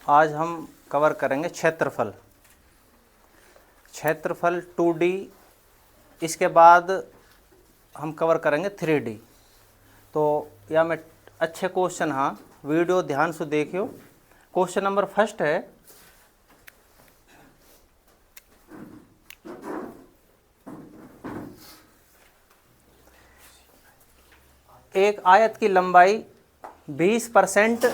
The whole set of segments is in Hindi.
आज हम कवर करेंगे क्षेत्रफल। क्षेत्रफल 2D, इसके बाद हम कवर करेंगे 3D। तो या मैं अच्छे क्वेश्चन, हाँ वीडियो ध्यान से देखियो। क्वेश्चन नंबर फर्स्ट है, एक आयत की लंबाई 20%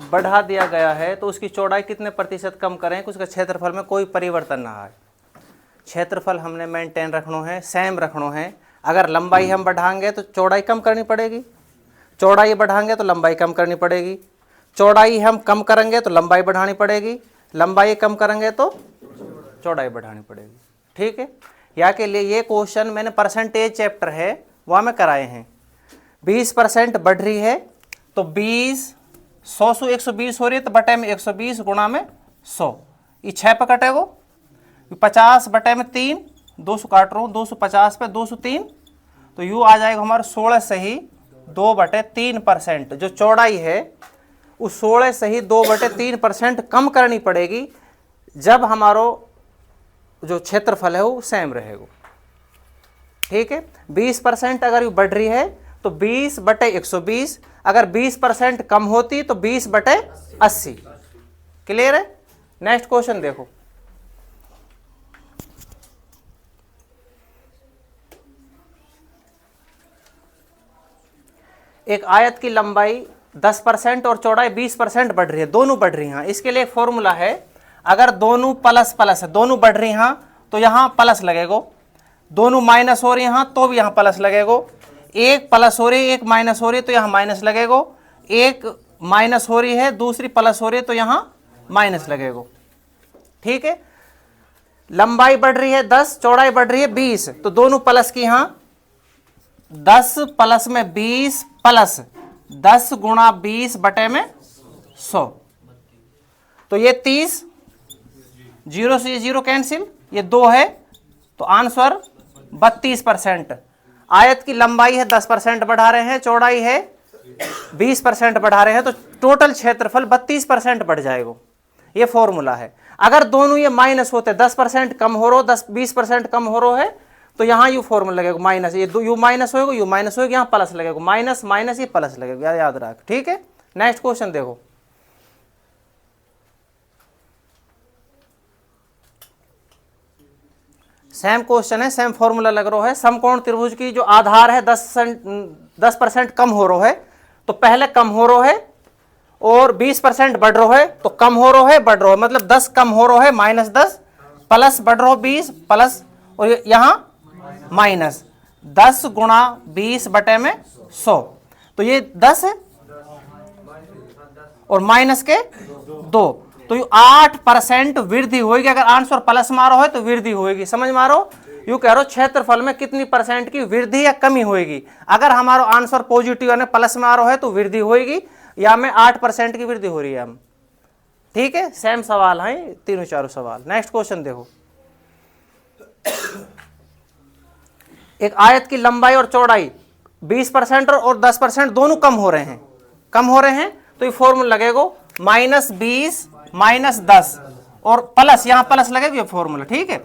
बढ़ा दिया गया है तो उसकी चौड़ाई कितने प्रतिशत कम करें कि उसके क्षेत्रफल में कोई परिवर्तन ना आए। क्षेत्रफल हमने मेंटेन रखना है, सेम रखना है। अगर लंबाई हम बढ़ाएंगे तो चौड़ाई कम करनी पड़ेगी, चौड़ाई बढ़ाएंगे तो लंबाई कम करनी पड़ेगी, चौड़ाई हम कम करेंगे तो लंबाई बढ़ानी पड़ेगी, लंबाई कम करेंगे तो चौड़ाई बढ़ानी पड़ेगी। ठीक है, या के लिए ये क्वेश्चन मैंने परसेंटेज चैप्टर है वहाँ में कराए हैं। 20% बढ़ रही है तो 20 100 से 120 हो रही है तो बटे में 120 गुणा में 100, ये 6 पे कटेगो। 50 बटे में 3, 200 काट रहा हूँ, 250 पे 203, तो यू आ जाएगा हमारा 16 से ही 2/3%। जो चौड़ाई है उस 16 से ही 2/3% कम करनी पड़ेगी जब हमारो जो क्षेत्रफल है वो सेम रहेगा। ठीक है, 20% अगर यू बढ़ रही है तो 20/120, अगर 20% कम होती तो 20/80। क्लियर है? नेक्स्ट क्वेश्चन देखो। एक आयत की लंबाई 10% और चौड़ाई 20% बढ़ रही है, दोनों बढ़ रही हैं। इसके लिए एक फॉर्मूला है, अगर दोनों प्लस प्लस है, दोनों बढ़ रही हैं तो यहां प्लस लगेगा, दोनों माइनस हो रही हैं तो भी यहां प्लस लगेगा, एक प्लस हो रही है एक माइनस हो रही है तो यहां माइनस लगेगा, एक माइनस हो रही है दूसरी प्लस हो रही है तो यहां माइनस लगेगा। ठीक है, लंबाई बढ़ रही है 10, चौड़ाई बढ़ रही है 20, तो दोनों प्लस की, यहां 10 प्लस में 20 प्लस 10 गुणा 20 बटे में 100, तो ये 30, 0 से ये 0 कैंसिल, ये 2 है तो आंसर 32%। आयत की लंबाई है 10% बढ़ा रहे हैं, चौड़ाई है 20% बढ़ा रहे हैं, तो टोटल क्षेत्रफल 32% बढ़ जाएगा। ये फॉर्मूला है। अगर दोनों ये माइनस होते, 10% कम हो रहा, 20% कम हो रहा है, तो यहां यू फॉर्मूला लगेगा माइनस, ये यू माइनस होगा, यू माइनस होगा, यहां प्लस लगेगा, माइनस माइनस ये प्लस लगेगा, याद रख। ठीक है, नेक्स्ट क्वेश्चन देखो। सेम क्वेश्चन है, सेम फॉर्मूला लग रहा है। समकोण त्रिभुज की जो आधार है 10% कम हो रहा है, तो पहले कम हो रहा है और 20% बढ़ रहा है, तो कम हो रहा है बढ़ रहा है, मतलब 10 कम हो रहा है -10 प्लस बढ़ रहा 20 प्लस, और यहां माइनस 10 गुणा 20 बटे में 100, तो ये 10 है और माइनस के 2, तो ये 8% वृद्धि होगी। अगर आंसर प्लस मारो है तो वृद्धि होगी, समझ मारो। यू कह रहे हो क्षेत्रफल में कितनी % की वृद्धि या कमी होगी। अगर हमारा आंसर पॉजिटिव यानी प्लस में आ रहा है तो वृद्धि होगी, या में 8% की वृद्धि हो रही है हम। ठीक है, सेम सवाल है, तीनों चारों सवाल। नेक्स्ट क्वेश्चन देखो। एक आयत की लंबाई और चौड़ाई 20% और 10% दोनों कम हो रहे हैं, तो ये फॉर्मूला लगेगा -20 -10 और प्लस, यहां प्लस लगेगा, ये फॉर्मूला। ठीक है,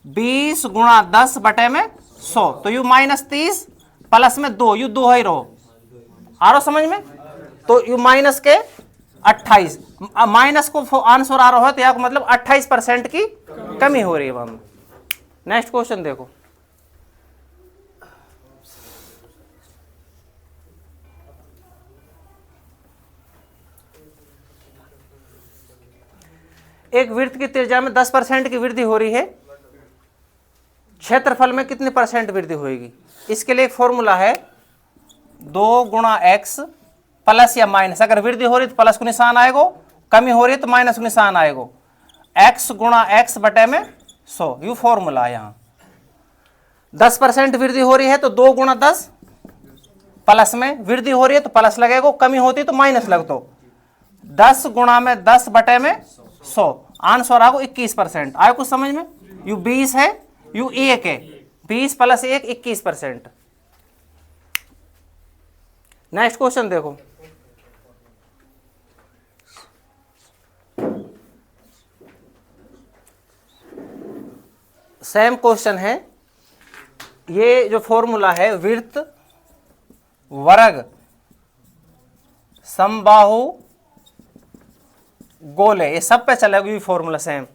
20 गुणा 10 बटे में 100, तो यू -30 प्लस में 2, यू 2 ही रहो, आ रहा समझ में, तो यू माइनस के 28, माइनस को आंसर आ रहा है तो यहां मतलब 28% की कमी हो रही है वहां। नेक्स्ट क्वेश्चन देखो। एक वृत्त की त्रिज्या में 10% की वृद्धि हो रही है, क्षेत्रफल में कितनी % वृद्धि होगी। इसके लिए एक फॉर्मूला है, 2 गुणा x प्लस या माइनस, अगर वृद्धि हो रही तो प्लस को निशान आएगा, कमी हो रही है तो माइनस को निशान आएगा, x गुणा x बटे में 100, यू फॉर्मूला है। यहां 10% वृद्धि हो रही है तो 2 गुणा 10, प्लस में वृद्धि हो रही है तो प्लस लगेगा, कमी होती है तो माइनस लगता, 10 गुणा में 10 बटे में 100, आंसर आएगा 21%। आए कुछ समझ में? यू 20 है, यू 1 है, 20 प्लस 1 21%। नेक्स्ट क्वेश्चन देखो। सेम क्वेश्चन है। ये जो फॉर्मूला है वृत्त वर्ग समबाहु गोले, ये सब पे चलेगा ये फॉर्मूला सेम।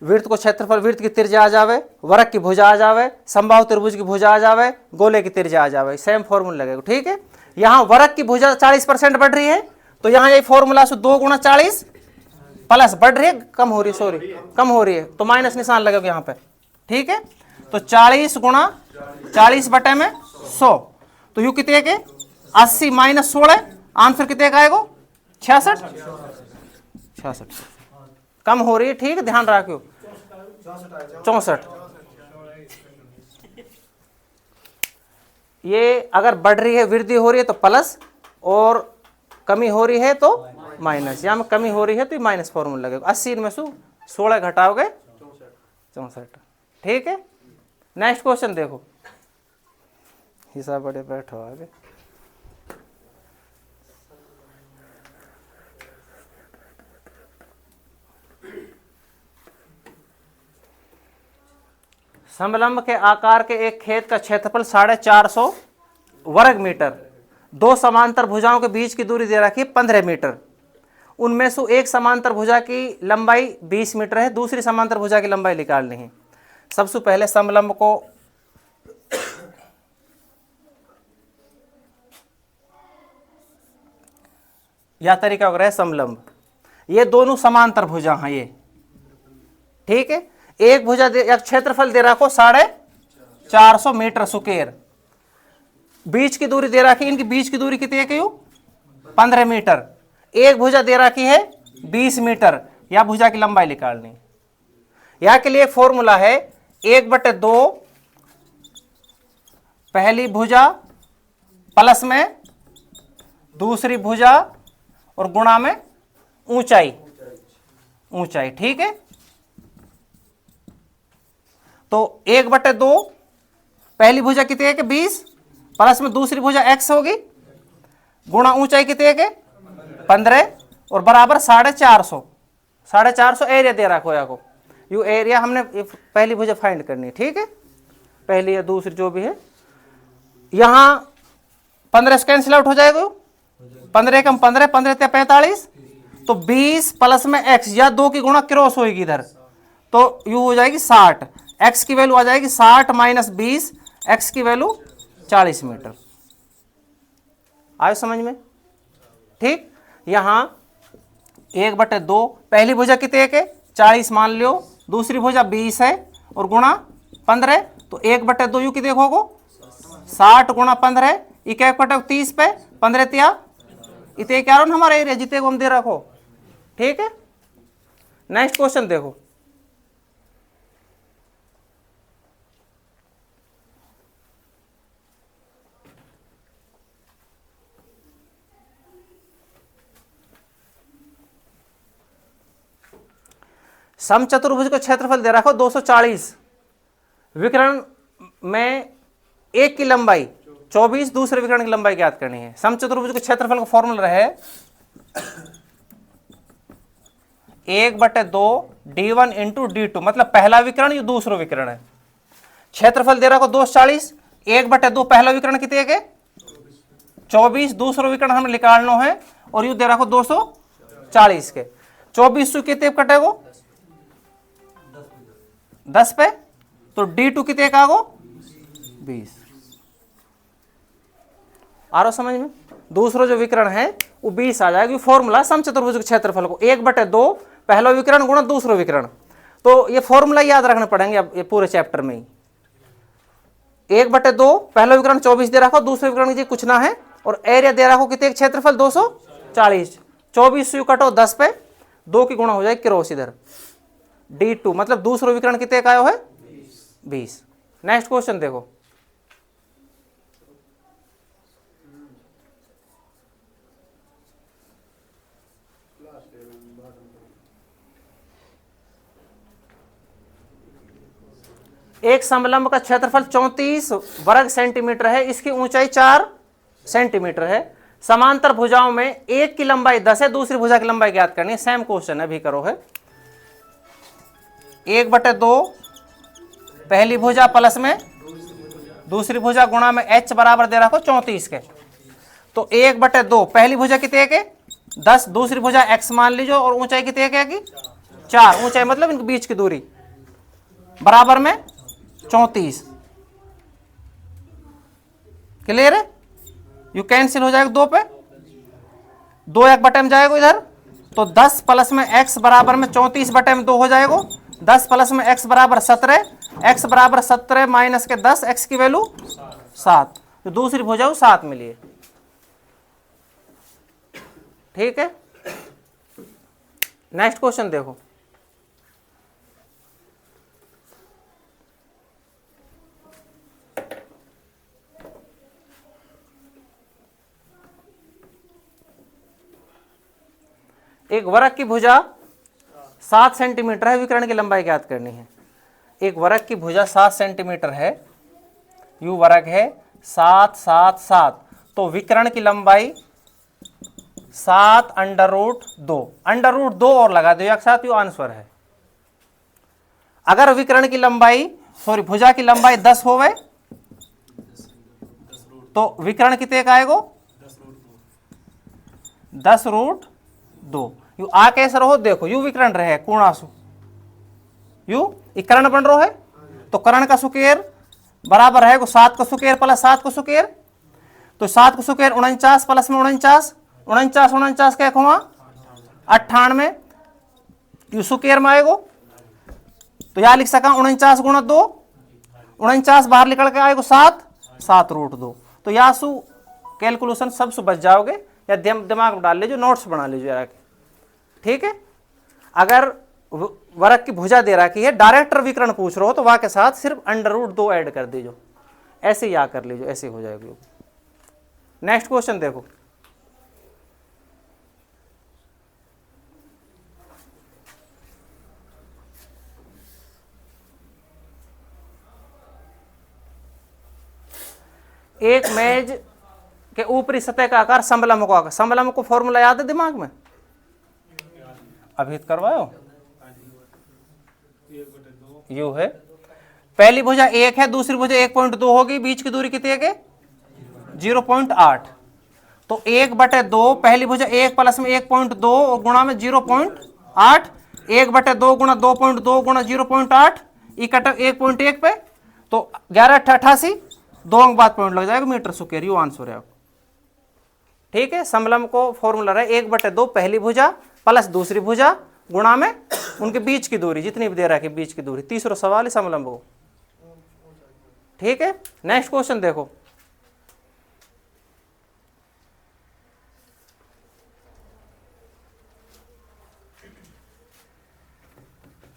वृत्त को क्षेत्रफल, वृत्त की त्रिज्या आ जावे, वर्ग की भुजा आ जावे, समबाहु त्रिभुज की भुजा आ जावे, गोले की त्रिज्या आ जावे, सेम फॉर्मूला लगेगा। ठीक है, यहाँ वर्ग की भुजा 40% बढ़ रही है, तो यहाँ ये फॉर्मूला से 2 गुणा 40 प्लस बढ़ रही है, कम हो रही है, सॉरी कम हो रही है, तो माइनस निशान लगेगा यहाँ पे। ठीक है, तो 40 गुणा 40 बटे में 100, तो यू कितने के 80 माइनस 16, आंसर कितने का आएगा 66 कम हो रही है। ठीक है, ध्यान रखियो 64। ये अगर बढ़ रही है, वृद्धि हो रही है तो प्लस, और कमी हो रही है तो माइनस, या में कमी हो रही है तो माइनस फॉर्मूला लगेगा। 80 में से 16 घटाओगे 64। ठीक है, नेक्स्ट क्वेश्चन देखो, हिसाब बड़े बैठो आगे। समलंब के आकार के एक खेत का क्षेत्रफल 450 वर्ग मीटर, 2 समांतर भुजाओं के बीच की दूरी दे रखी है 15 मीटर। उनमें से एक समांतर भुजा की लंबाई 20 मीटर है, दूसरी समांतर भुजा की लंबाई निकालनी है। सबसे पहले समलंब को यह तरीका हो रहा है समलंब, ये दोनों समांतर भुजा हैं ये। ठीक है, एक भुजा या क्षेत्रफल दे रखो 450 मीटर स्क्वायर, बीच की दूरी दे रखी, इनकी बीच की दूरी कितनी है क्यों 15 मीटर, एक भुजा दे रखी है 20 मीटर, या भुजा की लंबाई निकालनी। यहां के लिए फॉर्मूला है 1/2 पहली भुजा प्लस में दूसरी भुजा और गुणा में ऊंचाई। ठीक है, तो 1/2 पहली भुजा कितनी है कि 20 प्लस में दूसरी भुजा x होगी, गुणा ऊंचाई कितनी है कि 15 और बराबर 450 एरिया दे रखो या को। यू एरिया हमने पहली भुजा फाइंड करनी है। ठीक है, पहली या दूसरी जो भी है, यहां 15 से कैंसिल आउट हो जाएगा, 15 कम 15, 15 ते 45, तो 20 प्लस में x या 2 की गुणा क्रॉस होगी इधर, तो यू हो जाएगी 60, x की वैल्यू आ जाएगी 60 माइनस 20, x की वैल्यू 40 मीटर। आयो समझ में? ठीक, यहां 1/2 पहली भुजा कितने के 40 मान लियो, दूसरी भुजा 20 है और गुणा 15, तो 1/2 यू की देखोगो 60 गुणा 15, 1/30 पे 15 तिया इतने क्या हमारा एरिया जितने को हम दे रखो। ठीक है, नेक्स्ट क्वेश्चन देखो, समचतुर्भुज का क्षेत्रफल दे रखो 240, विकर्ण में एक की लंबाई 24, दूसरे विकर्ण की लंबाई ज्ञात करनी है। समचतुर्भुज के क्षेत्रफल का फॉर्मूला रहे 1/2 d1 इंटू d2, मतलब पहला विकर्ण या दूसरा विकर्ण है। क्षेत्रफल दे रखो 240, 1/2 पहला विकर्ण कितने के 24, दूसरा विकर्ण हमें निकालना है, और यू दे रखो 240 के 24 से कितने कटेगो 10 पे, तो d2 कितने का आगो 20। आ रहा समझ में? दूसरा जो विकर्ण है वो 20 आ जाएगा। फॉर्मूला समचतुर्भुज के क्षेत्रफल को 1/2 पहला विकर्ण गुणा दूसरा विकर्ण, तो ये फॉर्मूला याद रखने पड़ेंगे अब ये पूरे चैप्टर में ही। 1/2 पहला विकर्ण 24 दे रखो, दूसरे विकर्ण जी कुछ ना है, और एरिया दे रखो कितने क्षेत्रफल 240, 24 से कटो 10 पे, 2 की गुणा हो जाएगी क्रॉस इधर d2, मतलब दूसरा विकर्ण कितने का आयो है 20। नेक्स्ट क्वेश्चन देखो, एक समलंब का क्षेत्रफल 34 वर्ग सेंटीमीटर है, इसकी ऊंचाई 4 सेंटीमीटर है। समांतर भुजाओं में एक की लंबाई 10 है, दूसरी भुजा की लंबाई ज्ञात करनी है। सेम क्वेश्चन है, अभी करो है 1/2 पहली भुजा प्लस में दूसरी भुजा गुणा में h बराबर दे रखो 34 के। तो 1/2 पहली भुजा कितने के 10, दूसरी भुजा x मान लीजिए और ऊंचाई कितने के की 4, ऊंचाई मतलब इनके बीच की दूरी बराबर में 34। क्लियर है? यू कैंसिल हो जाएगा 2 पे, 2 1 बटे में जाएगा इधर, तो 10 प्लस में x बराबर में 34 बटे में 2 हो जाएगा। 10 प्लस में x बराबर 17, x बराबर 17 माइनस के 10, x की वैल्यू 7, तो दूसरी भुजा 7 मिली है। ठीक है, नेक्स्ट क्वेश्चन देखो। एक वृत्त की भुजा 7 सेंटीमीटर है, विकर्ण की लंबाई ज्ञात करनी है। एक वृत्त की भुजा 7 सेंटीमीटर है, यू वृत्त है 7 7 7, तो विकर्ण की लंबाई 7 √2, √2 और लगा दो एक साथ, यू आंसर है। अगर विकर्ण की लंबाई भुजा की लंबाई 10 हो गए तो विकर्ण कितने का आएगा 10√2। यू आ कैसे रहो देखो, यू विकर्ण रहे कोणासु, यू कर्ण बन रहा है, तो कर्ण का सुकेर बराबर है 7 का सुकेर प्लस 7 का सुकेर, तो 7 का सुकेर 49 प्लस में 49, 49 49 क्या हुआ 98, यू सुकेर में आएगा, तो यहां लिख सका 49 गुणा 2, 49 बाहर निकल के आएगा 7 7√2। तो यहाँ सु कैलकुलेशन सब सु बच जाओगे, या दिमाग में डाल लीजिए, नोट्स बना लीजिए। ठीक है, अगर वृत्त की भुजा दे रखी है, डायरेक्टर विकर्ण पूछ रहे हो तो वहां के साथ सिर्फ √2 ऐड कर दीजिए, ऐसे या कर लीजिए, ऐसे हो जाएगी। नेक्स्ट क्वेश्चन देखो। एक मेज के ऊपरी सतह का आकार समलंब को आकार, समलंब को फॉर्मूला याद है दिमाग में, अभी करवाओ। यू है, पहली भुजा 1 है, दूसरी भुजा 1.2 होगी, बीच की दूरी कितनी है 0.8, तो 1/2 पहली भुजा 1 प्लस में 1.2 और गुणा में 0.8, 1/2 गुणा 2.2 गुणा 0.8 इकट्ठा 1.1 पे, तो 11 88, 2 अंक बाद पॉइंट लग जाएगा, मीटर स्क्वायर, यू आंसर है। ठीक है, समलंब को फॉर्मूला रहा 1/2 पहली भुजा प्लस दूसरी भुजा गुणा में उनके बीच की दूरी, जितनी भी दे रहा है बीच की दूरी, तीसरा सवाल है समलंब को। ठीक है, नेक्स्ट क्वेश्चन देखो।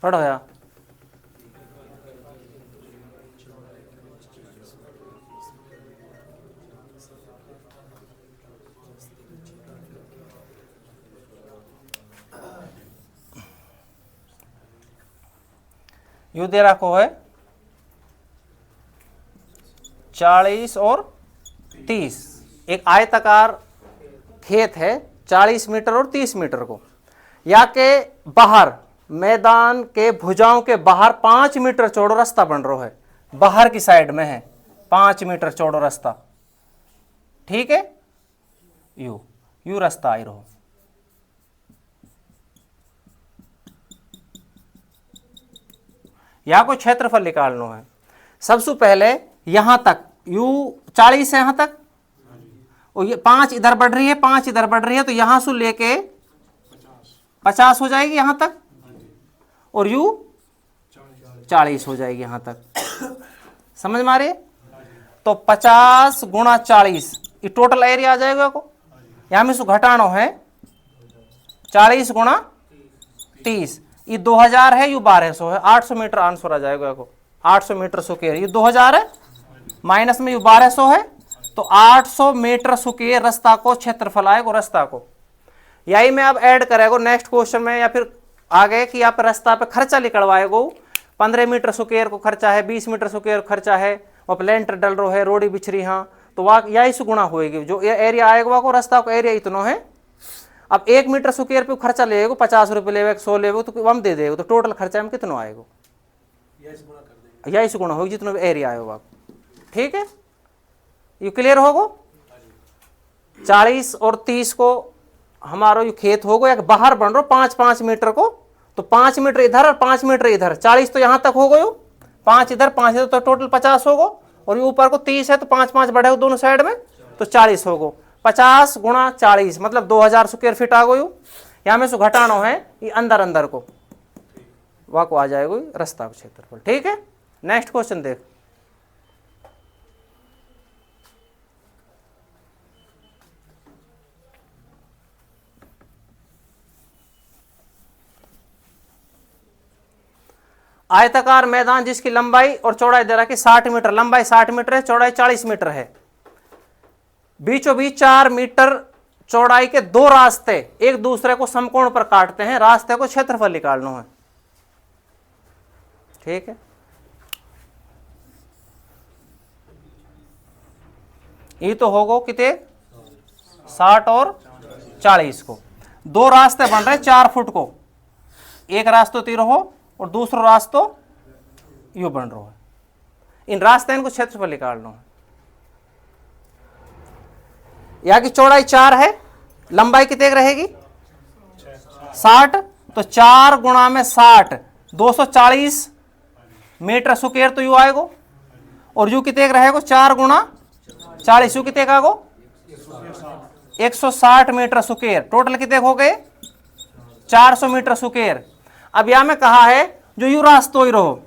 पढ़ो यार। यू दे रखो है 40 और 30, एक आयताकार खेत है 40 मीटर और 30 मीटर को, या के बाहर मैदान के भुजाओं के बाहर 5 मीटर चौड़ा रास्ता बन रहा है, बाहर की साइड में है 5 मीटर चौड़ा रास्ता। ठीक है, यू रास्ता आई रहो। यहाँ को क्षेत्रफल निकालना है। सबसे पहले यहां तक यू 40 है, यहां तक, और ये 5 इधर बढ़ रही है, 5 इधर बढ़ रही है, तो यहां से लेके 50 हो जाएगी यहां तक, और यू 40 हो जाएगी यहां तक। समझ में आ रही है? तो 50 गुणा 40 ये टोटल एरिया आ जाएगा को, यहां में से घटाना है 40 गुणा 30, ये 2000 है, यू 1200 है, 800 मीटर आंसर आ जाएगा को, 800 मीटर स्क्वायर, ये 2000 है, माइनस में यू 1200 है, तो 800 मीटर स्क्वायर रास्ता को क्षेत्रफल आएगा रास्ता को। यही में अब ऐड करेगा नेक्स्ट क्वेश्चन में, या फिर आगे कि आप रास्ता पे खर्चा निकलवाएगा, 15 मीटर स्क्वायर को खर्चा है, 20 मीटर स्क्वायर खर्चा है, और प्लेंटर डल रो है, रोडी बिछरी, हाँ, तो वह यही से गुणा होएगी, जो एरिया आएगा को रास्ता को एरिया इतना है। अब 1 मीटर स्क्वायर पे खर्चा लेगा, 50 रुपये लेगा, 100 लेगा, तो हम दे देगा, तो टोटल खर्चा में कितना आएगा, या इस गुणा होगी जितना भी एरिया आयो आप। ठीक है, ये क्लियर होगो। 40 और 30 को हमारा ये खेत होगो या बाहर बन रहा 5-5 मीटर को, तो 5 मीटर इधर और 5 मीटर इधर, 40 तो यहां तक हो गयो, 5 इधर 5 इधर, तो टोटल 50 होगो। और ये ऊपर को 30 है तो 5-5 बढ़े दोनों साइड में, तो 40 होगो। 50 गुणा 40 मतलब 2000 स्क्वायर फीट आ गयो। यहाँ में से घटाना है ये अंदर अंदर को, वह को आ जाएगा रास्ता का क्षेत्रफल। ठीक है, नेक्स्ट क्वेश्चन देख। आयताकार मैदान जिसकी लंबाई और चौड़ाई दे रखी 60 मीटर, लंबाई 60 मीटर है, चौड़ाई 40 मीटर है। बीचों बीच 4 मीटर चौड़ाई के दो रास्ते एक दूसरे को समकोण पर काटते हैं, रास्ते को क्षेत्रफल निकालना है। ठीक है, ये तो होगा कितने 60 और 40 को। दो रास्ते बन रहे 4 फुट को, एक रास्ता तीर हो और दूसरा रास्ता यू बन रहा है। इन रास्ते इनको क्षेत्रफल निकालना है। यहां की चौड़ाई 4 है, लंबाई कितने रहेगी 60, तो 4 गुणा में 60 240 मीटर स्क्वायर तो यू आएगा। और यू कितने रहेगा 4 गुणा 40, यू कितने का आगो 160 मीटर स्क्वायर, टोटल कितने हो गए 400 मीटर स्क्वायर। अब यहां में कहा है जो यू रास्ता ही रहो,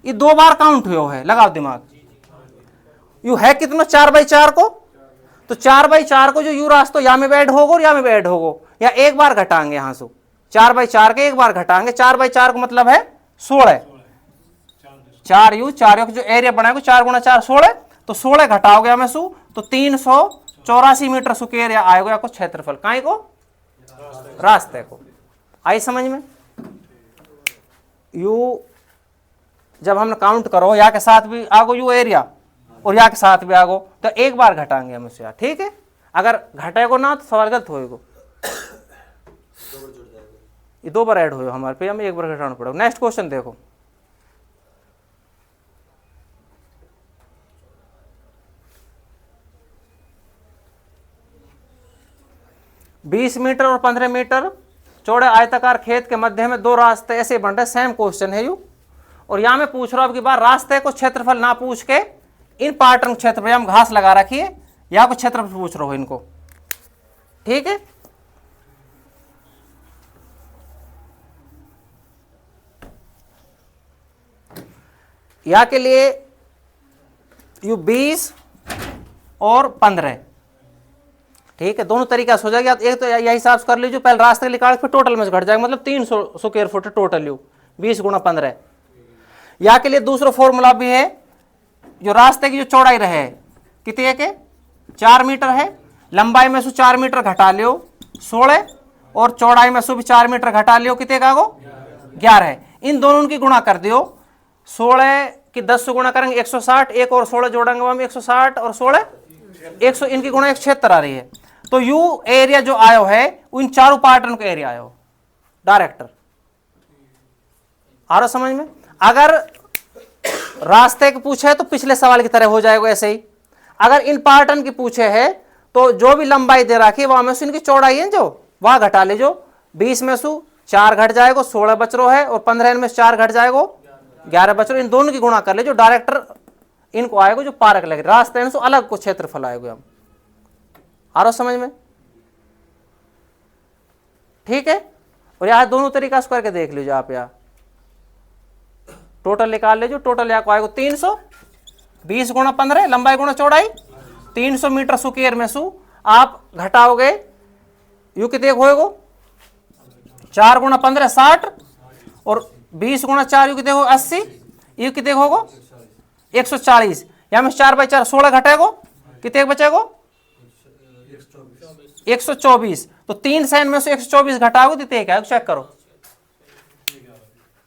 ये 2 बार काउंट हुआ है, लगाओ दिमाग। यू है कितना 4/4 को, तो 4/4 को जो यू रास्ता या में ऐड होगो या में ऐड होगो, या एक बार घटाएंगे यहां से 4/4 के एक बार घटाएंगे। 4/4 को मतलब है 16, 4 यू 4 यू जो एरिया बनाएगा 4 गुणा 4 16, तो 16 घटाओगे हमें सु तो 384 मीटर स्क्वायर या आएगा या को क्षेत्रफल काहे को रास्ते को। आई समझ में। यू जब हम काउंट करो या के साथ भी आगो यू एरिया और या के साथ भी आगो, तो एक बार घटाएंगे हम उससे। ठीक है, अगर घटेगो ना तो सवाल गलत होएगो, ये 2 बार ऐड हो हमारे पे, हमें एक बार घटाना पड़ेगा। नेक्स्ट क्वेश्चन देखो। बीस मीटर और 15 मीटर चौड़े आयताकार खेत के मध्य में 2 रास्ते ऐसे बन रहे, सेम क्वेश्चन है यू। और यहां मैं पूछ रहा हूं अब की बार रास्ते को क्षेत्रफल ना पूछ के इन पार्टन क्षेत्रफल, हम घास लगा रखी है या को क्षेत्रफल पूछ रहा हूं इनको। ठीक है, या के लिए यू 20 और 15। ठीक है, दोनों तरीका से हो जाएगा। एक तो यही हिसाब से कर लीजिए, पहले रास्ते निकाल फिर टोटल में घट जाएगा, मतलब 300 स्क्वायर फुट टोटल यू 20 गुणा 15। या के लिए दूसरा फॉर्मूला भी है, जो रास्ते की जो चौड़ाई रहे कितने के 4 मीटर है, लंबाई में से 4 मीटर घटा लियो 16, और चौड़ाई में से भी 4 मीटर घटा लियो कितने का गो 11। इन दोनों की गुणा कर दियो, 16 की 10 से गुणा करेंगे 160, एक और 16 जोड़ेंगे हम 160 और 16 100, इनकी गुणा 176 आ रही है। तो यू एरिया जो आयो है उन चारों पार्टन का एरिया आयो डायरेक्टर। आ रहा समझ में। अगर रास्ते के पूछे तो पिछले सवाल की तरह हो जाएगा ऐसे ही। अगर इन पार्टन की पूछे है तो जो भी लंबाई दे रखी है वहां में से इनकी चौड़ाई है जो वहां घटा ले, जो 20 में से 4 घट जाएगा 16 बच रहा है, और 15 में से 4 घट जाएगा 11 बच रहा है। इन दोनों की गुणा कर ले, जो डायरेक्टर इनको आएगा जो पारक लगे, रास्ते इनसे अलग को क्षेत्रफल आएगा हम। आ रहा समझ में। ठीक है, और यहां दोनों तरीका से करके देख लीजिए आप। यहाँ टोटल निकाल लीजिए, टोटल यहाँ को आएगा 320 गुणा 15 लंबाई गुणा चौड़ाई 300 मीटर स्क्वायर में सु आप घटाओगे यू कितने होएगो 4 गुणा 15 60, और 20 गुणा 4 यू कितने हो 80, यू कितने होगो 140। यहाँ में 4/4 16 घटेगो कितने बचेगो 124। तो 3 साइन में से 124 घटाओगे तो क्या चेक करो।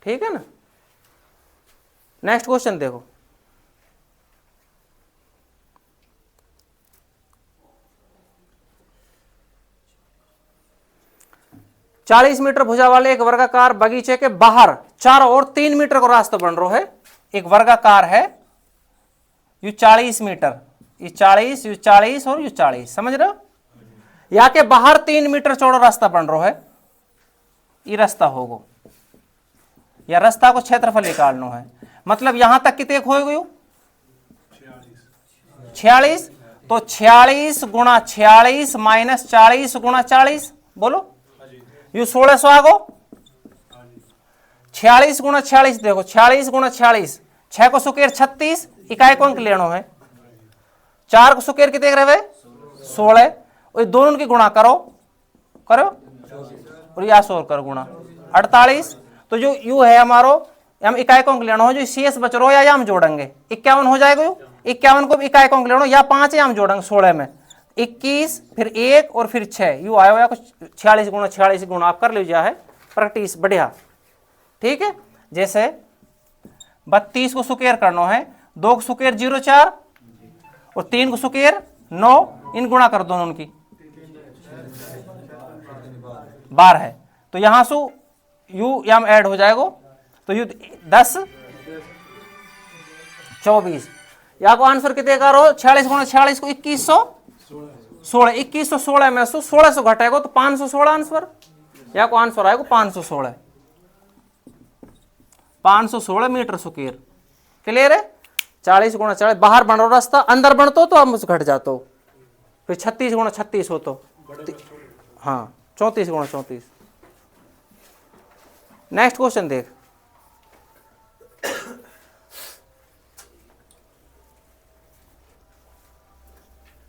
ठीक है ना। नेक्स्ट क्वेश्चन देखो। ,40 मीटर भुजा वाले एक वर्गाकार बगीचे के बाहर चारों ओर 3 मीटर का रास्ता बन रहा है। एक वर्गाकार है, यू 40 मीटर, ये 40, यू 40 और यू 40, समझ रहे हो। या के बाहर 3 मीटर चौड़ा रास्ता बन रहा है, ये रास्ता होगा, या रास्ता को क्षेत्रफल निकालना है। मतलब यहां तक कितने हो गए, 46, तो 46 गुणा 46 माइनस 40 गुणा 40, बोलो यू 1600 आ गो। 46 गुणा 46 देखो, 46 गुणा 46, 6 को सुकेर 36, इकाई को अंक लेना है, 4 को सुकेर कितने रहे 16, और दोनों की गुणा करो करो और या सौ कर गुणा 48। तो जो यू है हमारो, हम इकाई को अंक लेना हो, जो शेष बच रहा हो या हम जोड़ेंगे 51 हो जाएगा, यू 51 को इकाई को अंक लेना या 5 या हम जोड़ेंगे 16 में 21, फिर 1 और फिर 6, यू आया कुछ 46 गुणा 46 गुणा, आप कर लीजिए है प्रैक्टिस, बढ़िया, ठीक है। जैसे 32 को सुकेर करना है, 2 को सुकेर 0 4 और 3 को सुकेर 9, इन गुणा कर दोनों की 12 है, तो यहां से यू यम ऐड हो जाएगा, तो यू 10 24, या को आंसर कितने का रो 46 गुणा 46 को 2116, 2116 में से 1600 घटेगा तो 516 आंसर, या को आंसर आएगा 516, 516 मीटर स्क्वायर। क्लियर है। 40 गुणा 40 बाहर बन रहा रास्ता, अंदर बनतो तो हम घट जातो, फिर 36 गुणा 36 हो तो हाँ 34 गुणा 34। नेक्स्ट क्वेश्चन देख,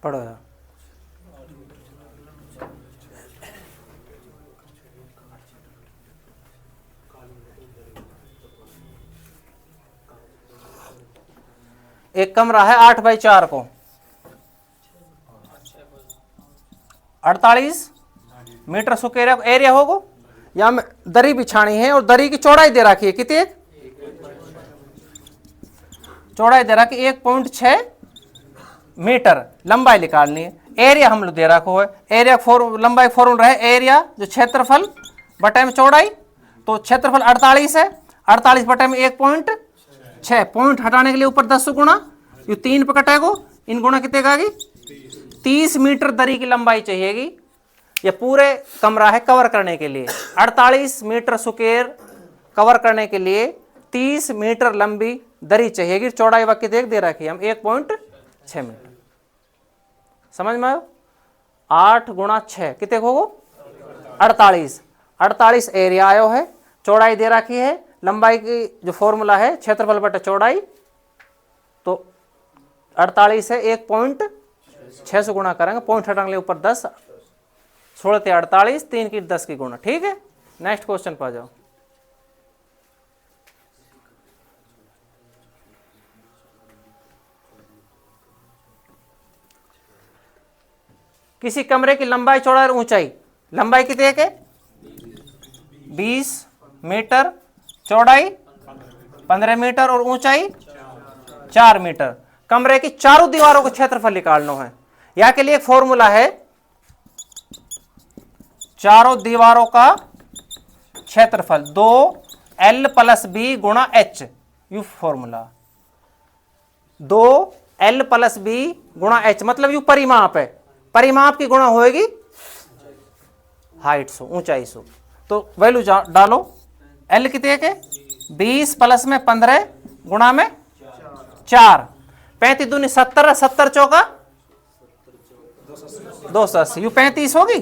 पढ़ो यार। एक कमरा है 8 बाई 4 को, 48 मीटर स्क्वायर एरिया होगा, या दरी बिछानी है और दरी की चौड़ाई दे रखी है कितनी, चौड़ाई दे रखी 1.6 मीटर, लंबाई निकालनी है, एरिया हम लोग दे रखो है, एरिया लंबाई फॉर्मूला है एरिया जो क्षेत्रफल बटे में चौड़ाई, तो क्षेत्रफल 48 है, 48 बटे में 1.6, पॉइंट हटाने के लिए ऊपर 10 गुणा, ये 3 पे कटेगो, इन गुणा कितने का 30 मीटर दरी की लंबाई चाहिएगी, ये पूरे कमरा है कवर करने के लिए, 48 मीटर स्क्वायर कवर करने के लिए 30 मीटर लंबी दरी चाहिएगी, चौड़ाई वक्त दे रखी है हम 1.6 मीटर, समझ में आयो। 8 गुणा 6 कितने होगो 48, 48 एरिया आयो है, चौड़ाई दे रखी है, लंबाई की जो फॉर्मूला है क्षेत्रफल बटे चौड़ाई, तो 48 है 1.6 से गुणा करेंगे, पॉइंट हटाने के लिए ऊपर 10, 16 × 48, 3 की 10 की गुणा, ठीक है। नेक्स्ट क्वेश्चन पर जाओ। किसी कमरे की लंबाई चौड़ाई और ऊंचाई, लंबाई कितनी है 20 मीटर, चौड़ाई 15 मीटर और ऊंचाई 4 मीटर, कमरे की चारों दीवारों का क्षेत्रफल निकालना है। या के लिए एक फॉर्मूला है, चारों दीवारों का क्षेत्रफल 2L + B गुणा H, you formula 2L + B गुणा H, मतलब यू परिमाप है, परिमाप की गुणा होएगी हाइट से, ऊंचाई से, तो वैल्यू डालो, L कितने के 20 प्लस में 15 गुणा में 4, 35 दूनी 70, 70 चौका 280, यू 35 होगी,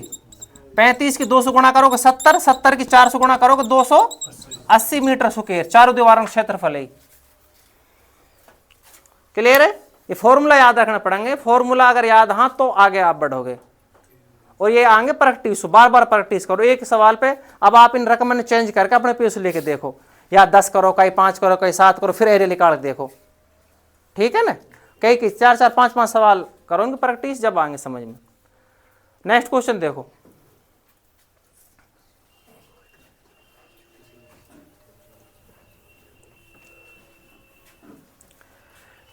35 की 200 गुणा करोगे 70, 70 की 400 गुणा करोगे 280 मीटर स्क्वायर, चारों दीवारों का क्षेत्रफल है। क्लियर है। ये फॉर्मूला याद रखना पड़ेंगे, फॉर्मूला अगर याद हाँ तो आगे आप बढ़ोगे, और ये आगे प्रैक्टिस, बार बार प्रैक्टिस करो एक सवाल पे। अब आप इन रकम में चेंज करके अपने पीस लेके देखो, या 10 करो, कहीं 5 करो, कहीं 7 करो, फिर एरिया निकाल के देखो, ठीक है ना। कई 4-4, 5-5 सवाल करोगे प्रैक्टिस, जब आएंगे समझ में। नेक्स्ट क्वेश्चन देखो,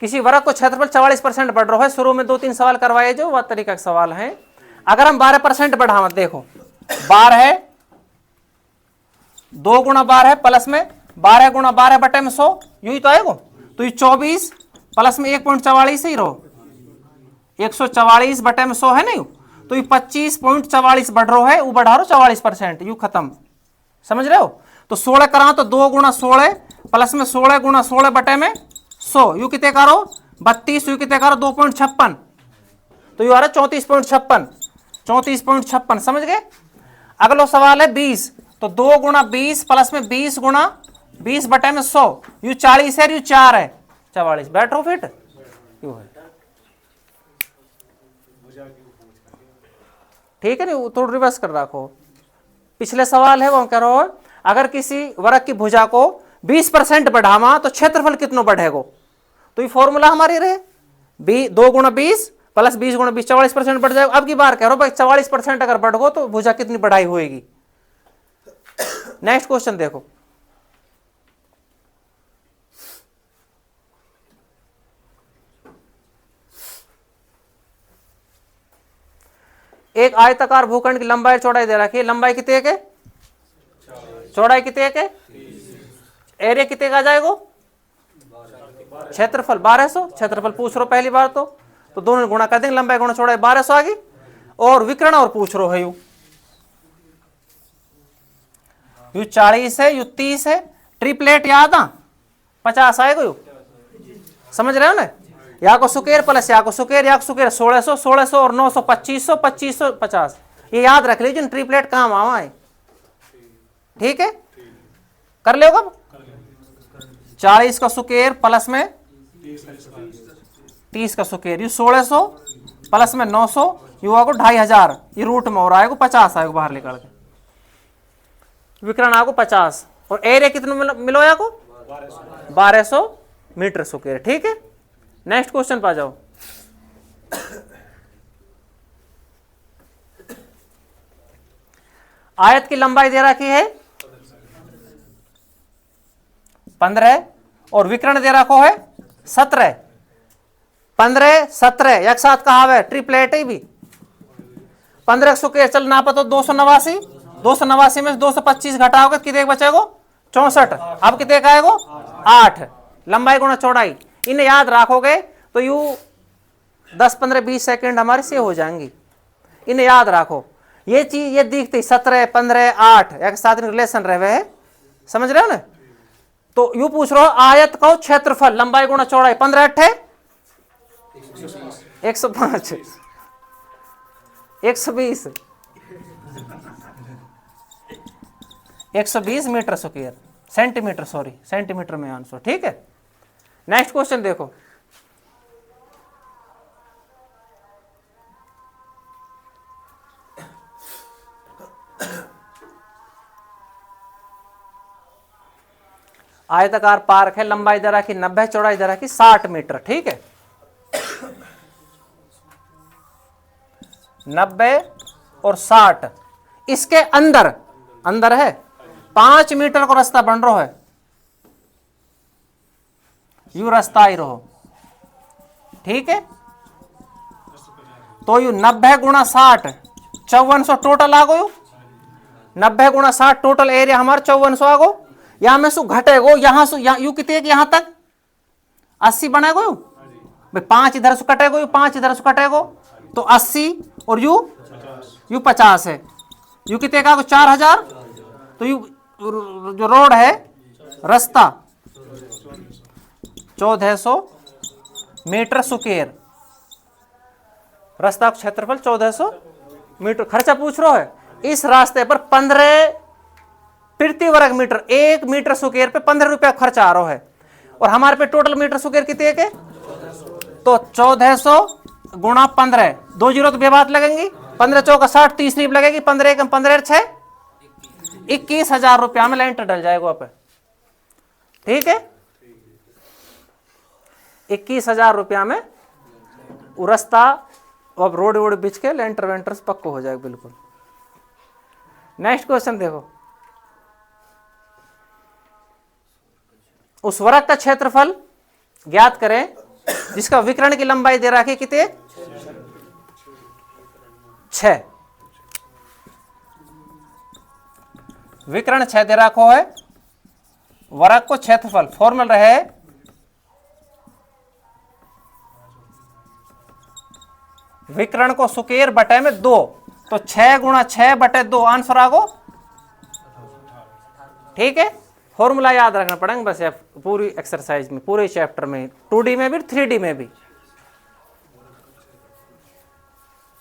किसी वर्ग को क्षेत्रफल 44% बढ़ रहा है, शुरू में 2-3 सवाल करवाए जो वह तरीका का सवाल है। अगर हम 12% बढ़ावा, देखो 12 है, 2 गुणा 12 है, प्लस में 12 गुणा 12 बटे में 100, यू ही तो आएगा, तो ये 24 प्लस में 1.44 ही रहो, 144 बटे में 100 है नहीं, तो ये 25.44 बढ़ रहा है, वो बढ़ा रहा 44%, यू खत्म। समझ रहे हो? तो 16 करा तो 2 गुणा 16 प्लस में 16 गुणा 16 बटे में 100, यू कितने करो 32, यू कितने करो 2.56, तो यू आ रहा 34.56, 34.56। समझ गए? अगला सवाल है 20, तो 2 गुणा 20 प्लस में 20 गुणा 20 बटे में 100, यू 40 है, यू 4 है 44, बैठो फिट यू है। ठीक है नहीं, थोड़ा रिवर्स कर रखो। पिछले सवाल है वो कह रहा हो अगर किसी वर्ग की भुजा को 20% बढ़ावा तो क्षेत्रफल कितना बढ़ेगा, तो ये फॉर्मूला हमारी रहे 2 गुणा 20 प्लस 20 गुणा 20, 44% बढ़ जाएगा। अब की बार कह रहा हूं भाई 44% अगर बढ़ गो तो भुजा कितनी बढ़ाई होगी। नेक्स्ट क्वेश्चन देखो, एक आयताकार भूखंड की लंबाई चौड़ाई दे रखी है, लंबाई कितने के, चौड़ाई कितने के, एरिया कितने का आ जाएगा, क्षेत्रफल 1200, क्षेत्रफल पूछ रहे पहली बार तो दोनों गुणा कर देंगे, लंबाई गुणा चौड़ाई 1200 आ गई। और विकर्ण और पूछ रहे हो यू 40 है, यू 30 है, ट्रिपलेट याद आ 50 आएगा यू। समझ रहे हो ना? या को सुकेर प्लस या को सुकेर, या को सुकेर 1600, 1600 और 900 2500, 2500 50, ये याद रख लीजिए ट्रिपलेट काम आवा है। ठीक है, कर ले कब 40 का सुकेर प्लस में 30 का सुकेर, यू 1600 प्लस में 900, यू आगो 2500, ये रूट में और आएगा 50 आएगा बाहर निकल के, विकर्ण आगो 50, और एरिया कितना मिलो या को 1200 मीटर स्क्वायर। ठीक है, नेक्स्ट क्वेश्चन पा जाओ। आयत की लंबाई दे रखी है 15 और विकर्ण दे रखो है 17, 15 17 एक साथ कहा है, ट्रिपलेट ही भी 15 स्क्वायर चल ना पता 289, 289 में 225 घटाओगे कितने बचेगा 64, अब कितने का आएगा 8, लंबाई गुणा चौड़ाई, इन्हें याद रखोगे तो यू 10 15 20 सेकंड हमारे से हो जाएंगी, इन्हें याद रखो। ये चीज ये दिखती 17 15 8 एक साथ रिलेशन रहे हैं, समझ रहे हो ना? तो यू पूछ रहे हो आयत का क्षेत्रफल लंबाई गुणा चौड़ाई 15 8 105 120 120 metre square, centimetre, sorry centimetre में आंसर। ठीक है, नेक्स्ट क्वेश्चन देखो, आयताकार पार्क है, लंबाई दे रखी 90, चौड़ाई दे रखी 60 मीटर। ठीक है, 90 और 60, इसके अंदर अंदर है 5 मीटर को रास्ता बन रहा है, यू रास्ता ही रहो। ठीक है, तो यू 90 गुणा 60 5400 टोटल आ गो, 90 गुणा 60 टोटल एरिया हमारा 5400 आ गो। यहां में सु घटेगो, यहां से यू कितने यहां तक 80 बनेगो, यू भाई 5 इधर से कटेगो, यू 5 इधर से कटेगो, तो 80 और यू 50 है, यू कितने का 4000, तो यू जो रोड है रास्ता 1400 मीटर स्क्वायर, रास्ता का क्षेत्रफल 1400 मीटर। खर्चा पूछ रहा है इस रास्ते पर 15 प्रति वर्ग मीटर, 1 मीटर स्क्वायर पे 15 रुपया खर्चा आ रहा है, और हमारे पे टोटल मीटर स्क्वायर कितने के, तो 1400 गुणा 15, 2 जीरो तो बेबात लगेंगी, 15 चौका 60, 30 रीप लगेगी, 15 एकम 15 6 21,000 रुपया में लेंटर डल जाएगा आप। ठीक है, 21,000 रुपया में वो रास्ता अब रोड वोड बिछ के लेंटर वेंटर पक्को हो जाएगा बिल्कुल। नेक्स्ट क्वेश्चन देखो, उस वर्ग का क्षेत्रफल ज्ञात करें जिसका विकर्ण की लंबाई दे रखी कितने 6, विकर्ण 6 दे रखो है, वर्ग को क्षेत्रफल फॉर्मल रहे विकर्ण को सुकेर बटे में 2, तो 6 गुणा 6 बटे 2 आंसर आगो। ठीक है, फॉर्मूला याद रखना पड़ेगा बस पूरी एक्सरसाइज में, पूरे चैप्टर में, 2D में भी 3D में भी।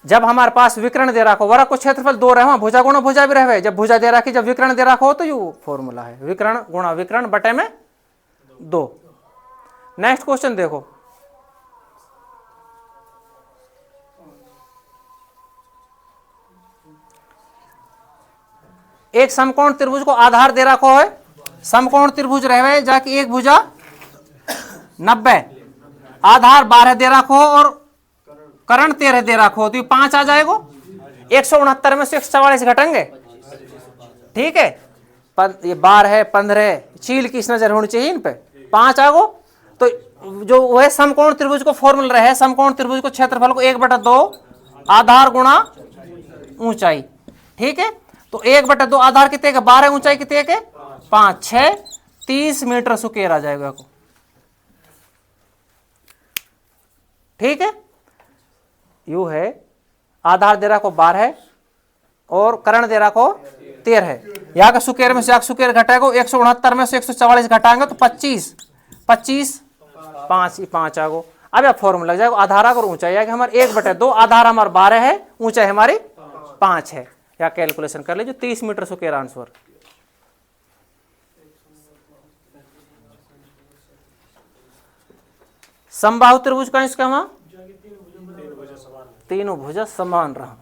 जब हमारे पास विकर्ण दे रखो, वरक को क्षेत्रफल 2 रहे, भुजा गुणा भुजा भी रहे, जब भुजा दे रखी, जब विकर्ण दे रखो तो यू फॉर्मूला है, विकर्ण गुणा विकर्ण बटे में 2। नेक्स्ट क्वेश्चन देखो, एक समकोण त्रिभुज को आधार दे रखो है, समकोण त्रिभुज रहे जाके एक भुजा 90, आधार 12 दे रखो और कर्ण 13 दे रखो, तो 5 आ जाएगा। 169 में से 144 घटेंगे। ठीक है, ये 12 है, 15 चील की नजर होनी चाहिए इन पे, 5 आगो। तो जो वह समकोण त्रिभुज को फॉर्मूला रहे, समकोण त्रिभुज को क्षेत्रफल को 1/2 आधार गुणा ऊंचाई। ठीक है, तो 1/2 आधार कितने का, 12, ऊंचाई कितने के 5, 6, 30 मीटर सुकेर आ जाएगा को। ठीक है, यू है, आधार दे रखो 12 है और कर्ण दे रखो 13 है। यहाँ का सुकेर में से सुकेर घटेगा, 169 में से 144 घटाएंगे तो 25, 25 5 आगो। अब यह फॉर्मूला लग जाएगा, आधार और ऊंचाई आएगा हमारे 1/2, आधार हमारे 12 है, ऊंचाई हमारी 5 है। या कैलकुलेशन कर लीजिए, 30 मीटर सुकेर आंसर। समबाहु त्रिभुज का इसका वहां तीनों भुजा समान रहा,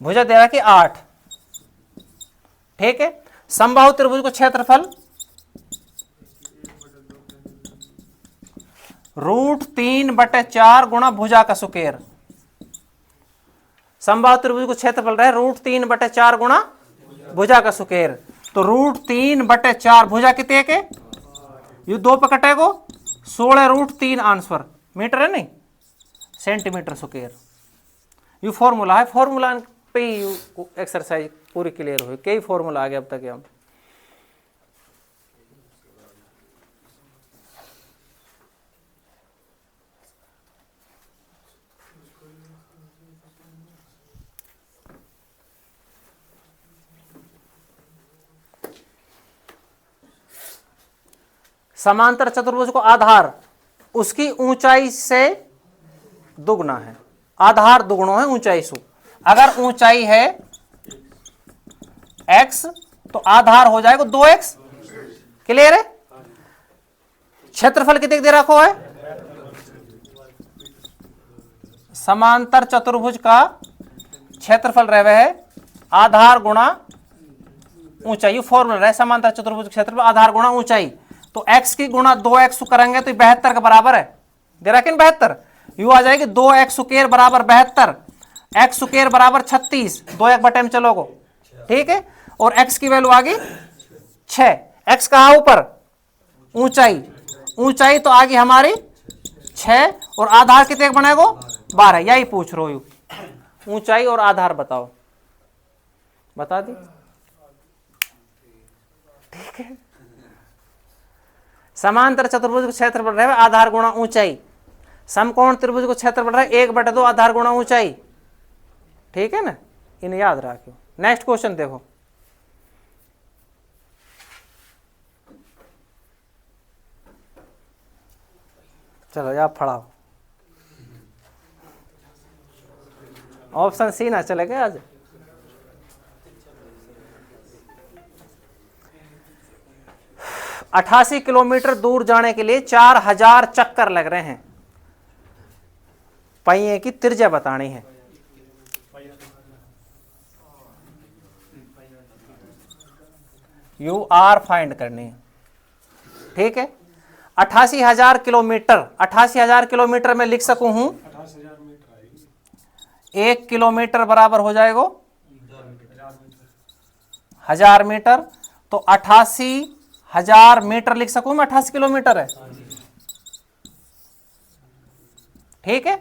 भुजा दे रहा कि 8। ठीक है, समबाहु त्रिभुज को क्षेत्रफल √3/4 गुणा भुजा का सुकेर। समबाहु त्रिभुज को क्षेत्रफल रहे √3/4 गुणा भुजा का सुकेर, तो √3/4 भुजा कितने के, यू 2 पे कटेगो, 16√3 आंसर। मीटर है नहीं, सेंटीमीटर सुकेर। यू फॉर्मूला है, फॉर्मूला पे ही एक्सरसाइज पूरी क्लियर हुई। कई फॉर्मूला आ गया अब तक हम। समांतर चतुर्भुज को आधार उसकी ऊंचाई से दुगना है, आधार दुगुणो है ऊंचाई से। अगर ऊंचाई है x तो आधार हो जाएगा 2x। क्लियर है, क्षेत्रफल कितने दे रखो है, समांतर चतुर्भुज का क्षेत्रफल रहे है आधार गुणा ऊंचाई। फॉर्मूला रहे समांतर चतुर्भुज क्षेत्रफल आधार गुणा ऊंचाई, तो x की गुणा 2x करेंगे तो 72 के बराबर है, दे रहा कि 72, यू आ जाएगी 2x सुकेर बराबर 72, x सुकेर बराबर 36, 2 बटे में चलोगो। ठीक है, और x की वैल्यू आ गई 6। x कहा ऊपर, ऊंचाई, ऊंचाई तो आ गई हमारी 6 और आधार कितने बनेगो 12। यही पूछ रहा हूं, ऊंचाई और आधार बताओ, बता दी। ठीक है, समांतर चतुर्भुज को क्षेत्रफल रहे आधार गुणा ऊंचाई, समकोण त्रिभुज को क्षेत्रफल रहे 1/2 आधार गुणा ऊंचाई। ठीक है ना, इन्हें याद रखो। नेक्स्ट क्वेश्चन देखो, चलो या फड़ाओ, ऑप्शन सी ना चलेगा आज। अठासी किलोमीटर दूर जाने के लिए 4000 चक्कर लग रहे हैं, पहिए की त्रिज्या बतानी है। यू आर फाइंड करनी है। ठीक है, 88,000 किलोमीटर, 88,000 किलोमीटर में लिख सकूं हूं 1 किलोमीटर बराबर हो जाएगा 1000 मीटर, तो 88,000 मीटर लिख सकूं मैं, 88 किलोमीटर है। ठीक है,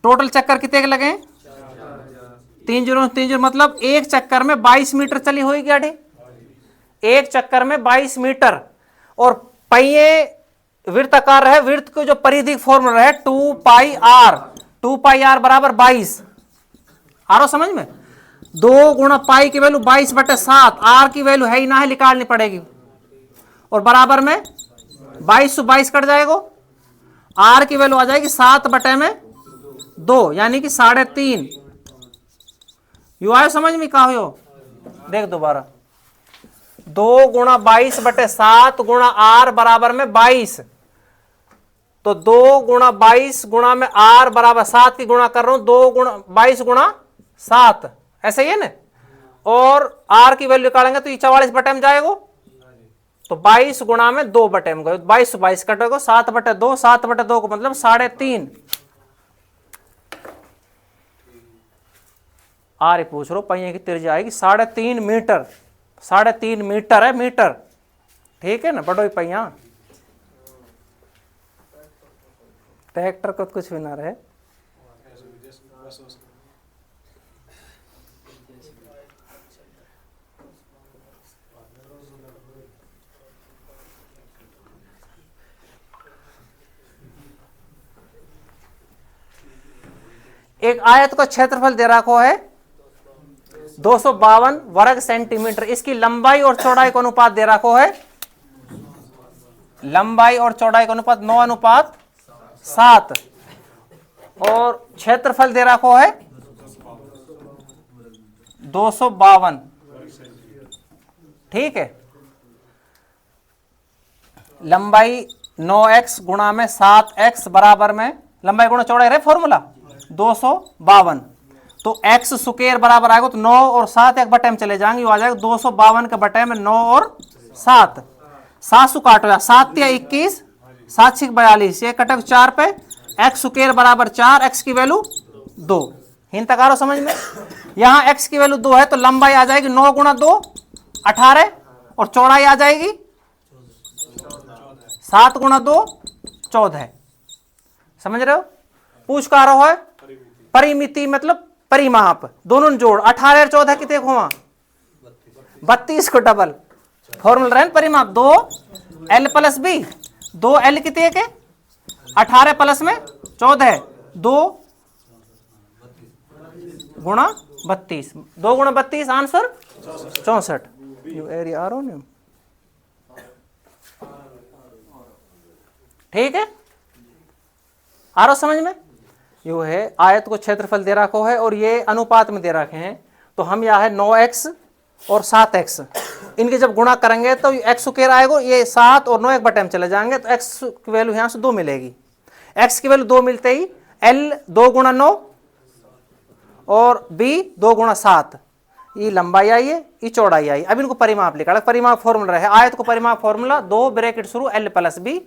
टोटल चक्कर कितने के लगे, 30 मतलब एक चक्कर में 22 मीटर चली हुई गाड़ी, एक चक्कर में 22 मीटर, और पहिए वृत्ताकार है, वृत्त को जो परिधि फॉर्मूला है 2πr, 2πr बराबर 22। आ रहा समझ में? 2 गुणा पाई की वैल्यू 22/7, आर की वैल्यू है ही ना है, निकालनी पड़ेगी, और बराबर में 22 से 22 कट जाएगा, आर की वैल्यू आ जाएगी 7/2, यानी कि 3.5। यू आयो समझ में? कहा हो देख दोबारा, 2 गुणा 22/7 गुणा आर बराबर में 22, तो 2 गुणा 22 गुणा में आर बराबर 7 की गुणा कर रहा हूं, 2 गुणा 22 गुणा 7, ऐसे ही है ना, और आर की वैल्यू निकालेंगे तो ये 44 में जाएगा, तो 22 गुणा में 2 बटे में गए, 22 22 कटेगा, 7/2, 7/2 को मतलब 3.5। आर पूछ रहा हूं पहिए की त्रिज्या आएगी 3.5 मीटर, 3.5 मीटर है, मीटर, ठीक है ना, बड़ो ही पहिया, ट्रैक्टर को कुछ भी ना रहे। एक आयत का क्षेत्रफल दे रखो है 252 वर्ग सेंटीमीटर, इसकी लंबाई और चौड़ाई का अनुपात दे रखो है, लंबाई और चौड़ाई का अनुपात 9:7, और क्षेत्रफल दे रखो है 252, ठीक है। लंबाई 9x गुणा में 7x बराबर में लंबाई गुणा चौड़ाई रहे फॉर्मूला 252, तो x स्क्वायर बराबर आएगा, तो 9 और 7 एक बटे में चले जाएंगे, आ जाएगा 252 के बटे में 9 और 7, 7 सु काटो, 7 या 21, 7 6 42, ये कटक 4 पे, x स्क्वायर बराबर 4, x की वैल्यू 2, हिंद तक आ रहा समझ में? यहां x की वैल्यू 2 है, तो लंबाई आ जाएगी 9 गुणा 2 18, और चौड़ाई आ जाएगी 7 गुणा 2 14, समझ रहे हो? पूछ का रहा है परिमिति मतलब परिमाप, दोनों जोड़ 18 और 14 कितने को 32 को डबल, फॉर्मूला रहे परिमाप 2l + b, 2l कितने के 18 प्लस में 14, 2 गुणा 32, 2 गुणा 32 आंसर 64। यू एरिया आ रहा हूं, ठीक है, आ रहा समझ में? यू है आयत को क्षेत्रफल दे रखो है, और ये अनुपात में दे रखे हैं, तो हम यह है 9x और 7x, इनके जब गुणा करेंगे तो x स्क्वायर आएगा, ये 7 और 9 एक बटे में चले जाएंगे, तो x की वैल्यू यहां से 2 मिलेगी, x की वैल्यू 2 मिलते ही l 2 गुणा 9 और b 2 गुणा 7, ये लंबाई आई है, ये चौड़ाई आई। अब इनको परिमाप लिखा, परिमाप फॉर्मूला है आयत को, परिमाप फॉर्मूला 2 ब्रैकेट शुरू l + b,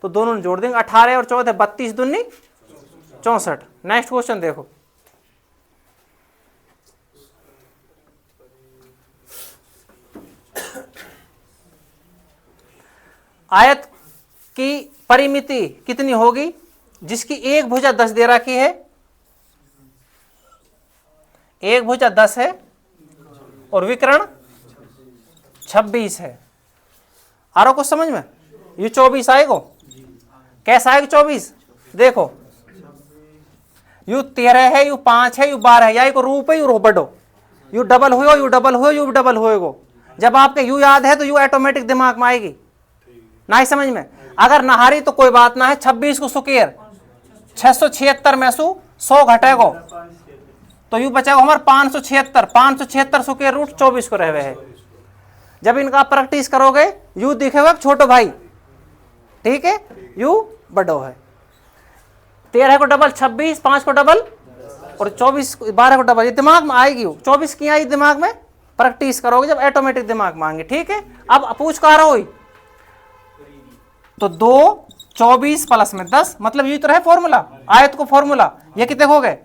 तो दोनों जोड़ देंगे 18 और 14 32 दूनी 64। नेक्स्ट क्वेश्चन देखो, आयत की परिमिति कितनी होगी जिसकी एक भुजा 10 दे रखी है, एक भुजा 10 है और विकर्ण 26 है। आ रहा कुछ समझ में? ये 24 आएगा, कैसा आएगा 24? देखो यू 13 है, यू 5 है, यू 12 है, या को रूप है, यू रो बढ़ो, यू डबल हो, यू डबल हो, यू डबल होएगो। जब आपके यू याद है तो यू ऑटोमेटिक दिमाग में आएगी, ना ही समझ में? अगर नहारी तो कोई बात ना है, 26 को स्क्वायर 676 में से 100 घटेगो, तो यू बचेगा हमारे 576, 576 स्क्वायर रूट 24 को रहे हैं। जब इनका प्रैक्टिस करोगे यू दिखेगा छोटो भाई, ठीक है, यू बड़ो है, 13 को डबल 26, 5 को डबल और 24 12 को डबल, ये दिमाग में आएगी, 24 की आई दिमाग में, प्रैक्टिस करोगे जब ऑटोमेटिक दिमाग में आएंगे, ठीक है। अब पूछ का रहा हो तो 2 24 प्लस में 10, मतलब ये तो रहे फॉर्मूला, आयत को फॉर्मूला, ये कितने हो गए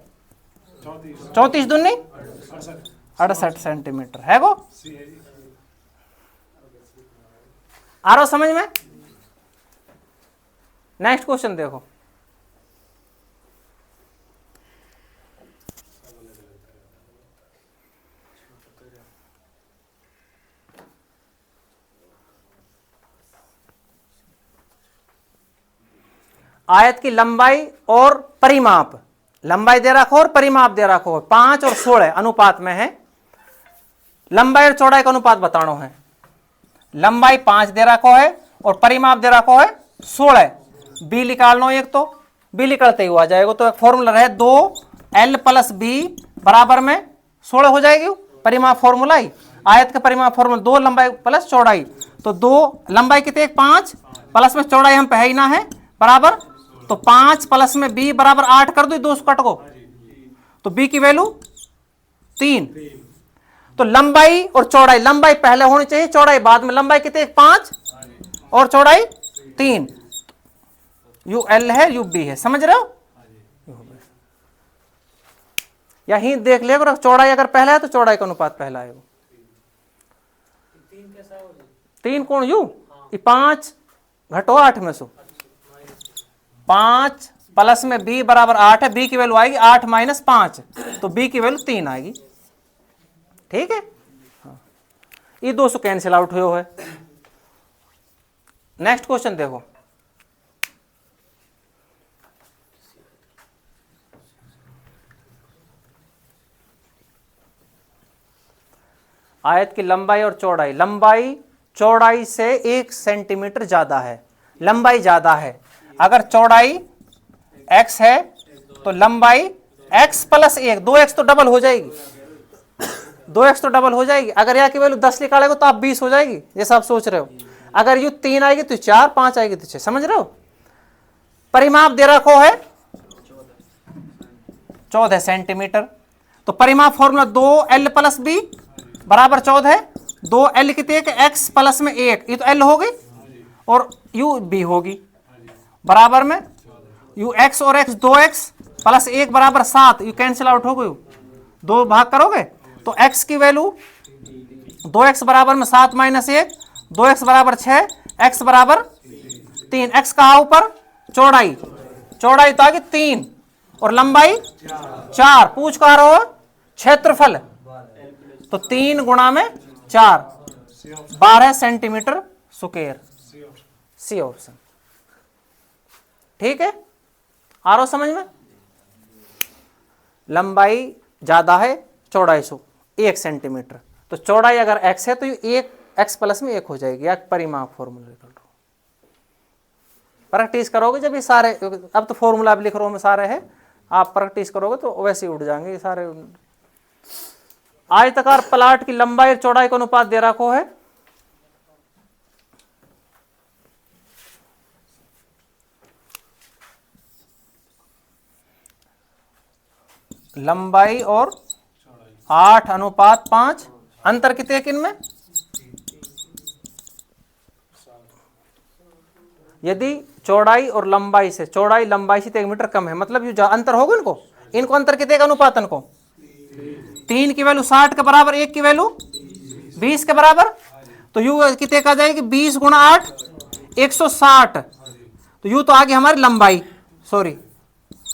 34 दूनी 68 सेंटीमीटर है वो। आ रहा समझ में? नेक्स्ट क्वेश्चन देखो, आयत की लंबाई और परिमाप, लंबाई दे रखो और परिमाप दे रखो है 5 और 16 अनुपात में है। लंबाई और चौड़ाई का अनुपात बताना है। लंबाई 5 दे रखो है और परिमाप दे रखो है 16। बी निकालना एक, तो बी निकलते ही आ जाएगा। तो एक फॉर्मूला रहे 2l + b बराबर में 16 हो जाएगी। परिमाप फॉर्मूला ही आयत का परिमाप फॉर्मूला 2 लंबाई प्लस चौड़ाई। तो 2 लंबाई कितने 5 प्लस में चौड़ाई हम पे ही ना है बराबर, तो 5 प्लस में b बराबर 8 कर दो, 2 से कट को, तो b की वैल्यू 3। तो लंबाई और चौड़ाई, लंबाई पहले होनी चाहिए, चौड़ाई बाद में। लंबाई कितने 5 और चौड़ाई 3, यू एल है यू बी है, समझ रहे हो? यही देख ले, चौड़ाई अगर पहला है तो चौड़ाई का अनुपात पहला है। 3 कौन यू 5 घटो 8 में से 5 प्लस में b बराबर 8 है, b की वैल्यू आएगी 8 - 5, तो b की वैल्यू 3 आएगी। ठीक है, हाँ। ये 200 कैंसिल आउट हुए है। नेक्स्ट क्वेश्चन देखो, आयत की लंबाई और चौड़ाई, लंबाई चौड़ाई से 1 सेंटीमीटर ज्यादा है, लंबाई ज्यादा है। अगर चौड़ाई x है तो लंबाई x + 1, 2x तो डबल हो जाएगी, 2x तो डबल हो जाएगी। अगर यहाँ की वैल्यू 10 निकालेगा तो आप 20 हो जाएगी, जैसा आप सोच रहे हो। अगर यू 3 आएगी तो 4, 5 आएगी तो 6, समझ रहे हो? परिमाप दे रखो है 14 सेंटीमीटर। तो परिमाप फॉर्मूला 2l + b बराबर 14 है। 2l कितने x प्लस में 1, ये तो l हो गई और u b होगी बराबर में यू x और x 2x + 1 बराबर 7, यू कैंसिल आउट हो गई, 2 भाग करोगे तो x की वैल्यू 2x बराबर में 7 - 1, 2x बराबर 6, x बराबर 3। x कहा ऊपर चौड़ाई, चौड़ाई तो आ गई 3 और लंबाई 4। पूछ कहा रहो क्षेत्रफल, तो 3 गुणा में 4 12 सेंटीमीटर स्क्वायर, सी ऑप्शन। ठीक है, आ रहा समझ में? लंबाई ज्यादा है, चौड़ाई 1 सेंटीमीटर, तो चौड़ाई अगर x है तो ये 1 x + में 1 हो जाएगी। या परिमाप फॉर्मूला निकल रहा, प्रैक्टिस करोगे जब ये सारे, अब तो फॉर्मूला आप लिख रहे हो में सारे है, आप प्रैक्टिस करोगे तो वैसे ही उठ जाएंगे ये सारे। आयताकार प्लाट की लंबाई और चौड़ाई का अनुपात दे रखो है। लंबाई और 8:5, अंतर कितने है इनमें? यदि चौड़ाई और लंबाई से, चौड़ाई लंबाई से 1 मीटर कम है, मतलब ये अंतर होगा इनको अंतर कितने का अनुपात, इनको 3 की वैल्यू 60 के बराबर, 1 की वैल्यू 20 के बराबर, तो यू कितने का जाएगी 20 × 8 160। तो यू तो आगे हमारी लंबाई, सॉरी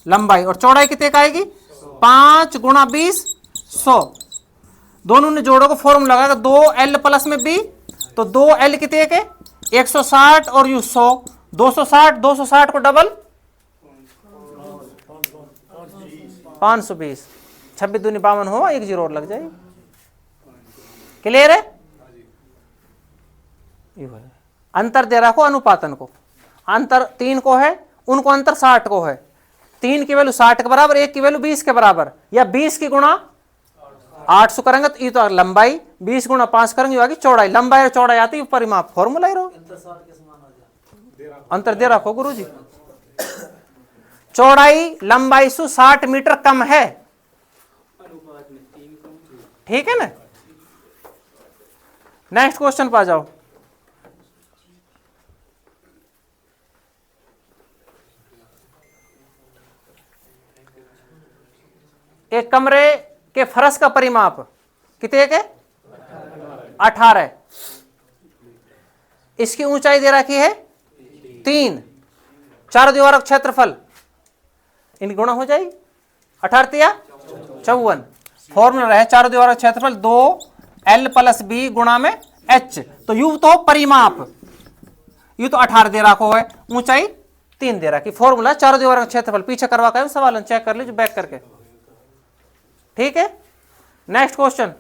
लंबाई, और चौड़ाई कितने का आएगी 5 × 20 100। दोनों ने जोड़ो को फॉर्मूला लगाएगा 2l + में b, तो 2l कितने के 160 और यू 100, 260, 260 को डबल 520, 26 दूनी 52 हो, 1 0 और लग जाएगी। क्लियर है? अंतर दे रखो अनुपातन को, अंतर 3 को है, उनको अंतर 60 को है। 3 की वैल्यू 60 के बराबर, 1 की वैल्यू 20 के बराबर, या 20 की गुणा 800 करेंगे तो ये तो लंबाई, 20 × 5 करेंगे आगे चौड़ाई। लंबाई और चौड़ाई आती है, परिमाप फॉर्मूला ही रहो, अंतर दे रखो गुरुजी। चौड़ाई लंबाई से 60 मीटर कम है, ठीक है ना? नेक्स्ट क्वेश्चन पर आ जाओ। एक कमरे के फर्श का परिमाप कितने के 18, इसकी ऊंचाई दे रखी है 3, 4 दीवारों का क्षेत्रफल, इनकी गुणा हो जाएगी 18 या 54। फॉर्मूला रहे 4 दीवारों का क्षेत्रफल 2l + b गुणा में h, तो यू तो परिमाप, यू तो 18 दे रखो है, ऊंचाई 3 दे रखी। फॉर्मूला चारों दीवारों का क्षेत्रफल पीछे करवा कर सवाल चेक कर लीजिए बैक करके, ठीक है। नेक्स्ट क्वेश्चन,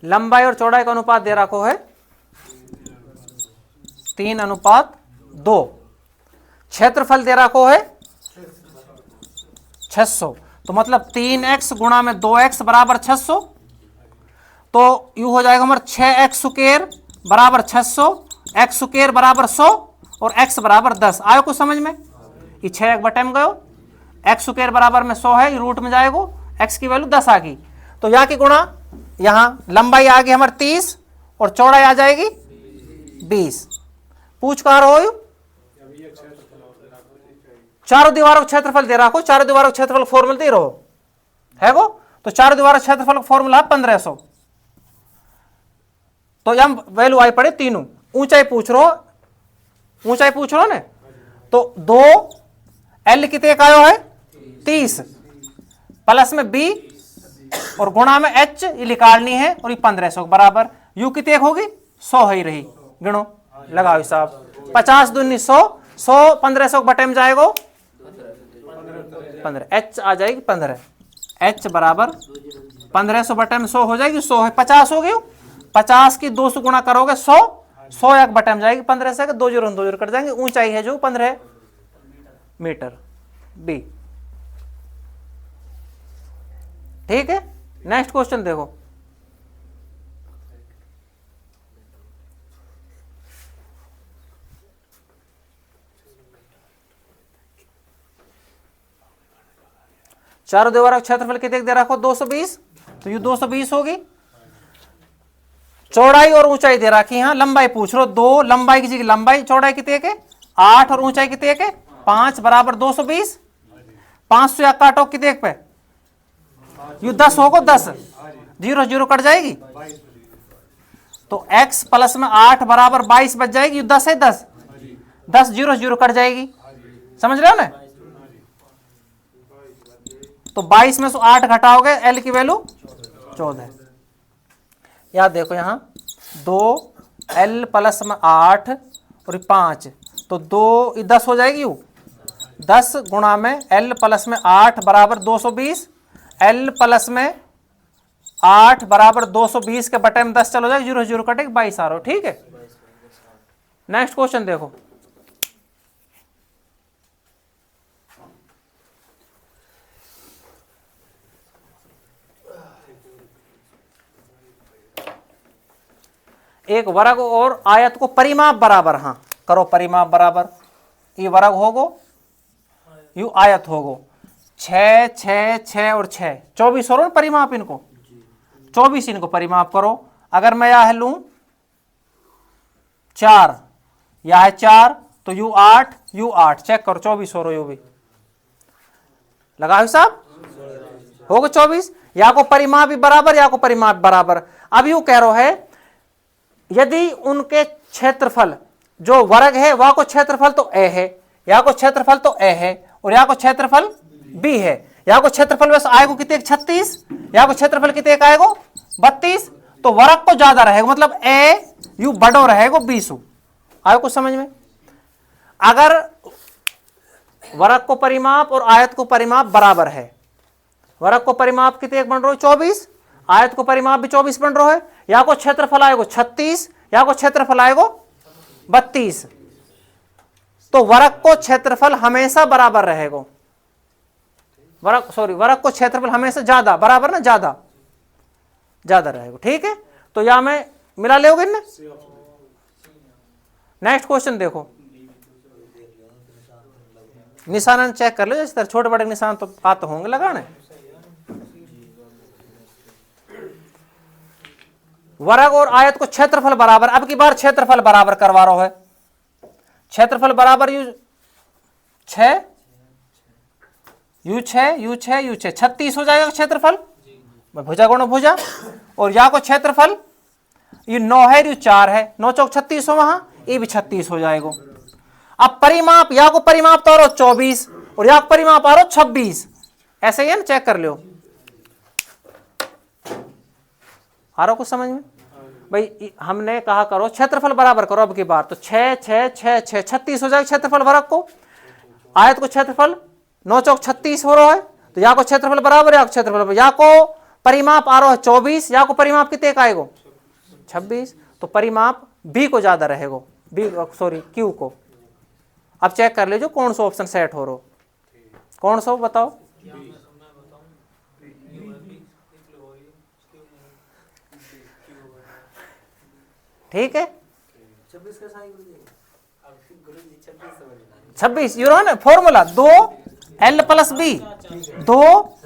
लंबाई और चौड़ाई का अनुपात दे रखो है 3:2। क्षेत्रफल दे रखो है 600, तो मतलब 3x गुणा में 2x बराबर 600, तो यू हो जाएगा हमारा 6x स्क्वायर बराबर 600, x स्क्वायर बराबर 100 और x बराबर 10। आयो कुछ समझ में? ये 6 एक बटे में गयो, x स्क्वायर बराबर में 100 है, रूट में जाएगा, x की वैल्यू 10 आ गई, तो यहाँ की गुणा, यहाँ लंबाई आ गई हमारे 30 और चौड़ाई आ जाएगी 20। पूछ कहाँ रहो यू? चारों दीवारों का क्षेत्रफल दे रखो, चारों दीवारों का क्षेत्रफल फॉर्मूला दे रहो है गो, तो चारों दीवारों का क्षेत्रफल का फॉर्मूला 1500, तो यहाँ वैल्यू आई पड़े तीनों। ऊंचाई पूछ रहो, ऊंचाई पूछ रहो ने, तो 2L कितने का आयो है 30 प्लस में B और गुणा में H ये निकालनी है, और ये 1500 बराबर U कितने होगी 100 ही रही, गिनो लगाओ हिसाब, 50 दूनी 100, 100 1500 बटे में जाएगा 15, H आ जाएगी 15, H बराबर 1500 बटे में 100 हो जाएगी, 100 है 50 हो गई, 50 की 200 गुणा करोगे 100, 100 एक बटे में जाएगी 15 से, 2 जीरो 2 जीरो कट जाएंगे। ऊंचाई है जो 15 मीटर B, ठीक है। नेक्स्ट क्वेश्चन देखो, चारों दीवारों का क्षेत्रफल कितने दे रखो 220, तो ये 220 होगी। चौड़ाई और ऊंचाई दे रखी, यहां लंबाई पूछ लो, 2 लंबाई की जगह लंबाई, चौड़ाई कितने के 8 और ऊंचाई कितने के 5 बराबर 220। 5 से काटो कितने पे, यू 10 होगा, 10 जीरो जीरो कट जाएगी, तो x प्लस में 8 बराबर 22 बच जाएगी, यू 10 है 10, 10 जीरो जीरो कट जाएगी, समझ रहे हो ना। तो 22 में से 8 घटाओगे, L की वैल्यू 14। याद देखो यहां 2L प्लस में 8 और 5, तो 2 10 हो जाएगी, यू 10 गुणा में L प्लस में 8 बराबर 220, L प्लस में 8 बराबर 220 के बटे में 10 चलो जाएगा, जीरो जीरो कटेगा 22 आ रहा हो, ठीक है। नेक्स्ट क्वेश्चन देखो, एक वर्ग और आयत को परिमाप बराबर, हाँ करो परिमाप बराबर, ये वर्ग होगो यू आयत होगो, 6 6 6 और 6 24 हो परिमाप, इनको 24 इनको परिमाप करो। अगर मैं यह लूं 4, यह है 4, तो यू 8 चेक करो 24 हो रहा यू भी, लगा हिसाब होगा 24, या को परिमाप भी बराबर या को परिमाप बराबर। अब यू कह रहा है यदि उनके क्षेत्रफल जो वर्ग है वह को क्षेत्रफल तो A है, या को क्षेत्रफल तो A है और या को क्षेत्रफल B है, या को क्षेत्रफल वैसे आएगा कितने 36, या को क्षेत्रफल कितने आएगा 32, तो वर्ग को ज्यादा रहेगा, मतलब A यू बड़ो रहेगा 20। आयो कुछ समझ में? अगर वर्ग को परिमाप और आयत को परिमाप बराबर है, वर्ग को परिमाप कितने बन रहा है 24, आयत को परिमाप भी 24 बन रहा है, या को क्षेत्रफल आएगा 36, या को क्षेत्रफल आएगा 32, तो वर्ग को क्षेत्रफल हमेशा बराबर रहेगा, वर्ग को क्षेत्रफल हमेशा ज्यादा बराबर ना ज्यादा रहेगा, ठीक है। तो यहां में मिला लोगे ना। नेक्स्ट क्वेश्चन देखो, निशान चेक कर लो, इस तरह छोटे बड़े निशान तो आते होंगे लगाने। वर्ग और आयत को क्षेत्रफल बराबर, अब की बार क्षेत्रफल बराबर करवा रहा है, क्षेत्रफल बराबर यू 6 यू 36 हो जाएगा क्षेत्रफल, भुजा गुणा भुजा, और या को क्षेत्रफल ये 9 है, यू 4 है, 9 चौक 36 हो, वहां ये भी 36 हो जाएगा। अब परिमाप, या को परिमाप तो आ रहा 24 और या को परिमाप आ रहा 26, ऐसे ही है ना, चेक कर लो, आ रहा कुछ समझ में? भाई हमने कहा करो क्षेत्रफल बराबर करो अब की बार, तो 6 6 6 6 36 हो जाएगा क्षेत्रफल वर्ग को। आयत को क्षेत्रफल 9 चौक 36 हो रहा है, तो या को क्षेत्रफल बराबर या को क्षेत्रफल, या को परिमाप आ रहा है 24, या को परिमाप कितने का आएगा 26, तो परिमाप बी को ज्यादा रहेगा, बी सॉरी क्यू को। अब चेक कर लीजिए कौन सा ऑप्शन सेट हो रहा, कौन सा बताओ। ठीक है 26 यूरो ना formula 2 L plus B, 2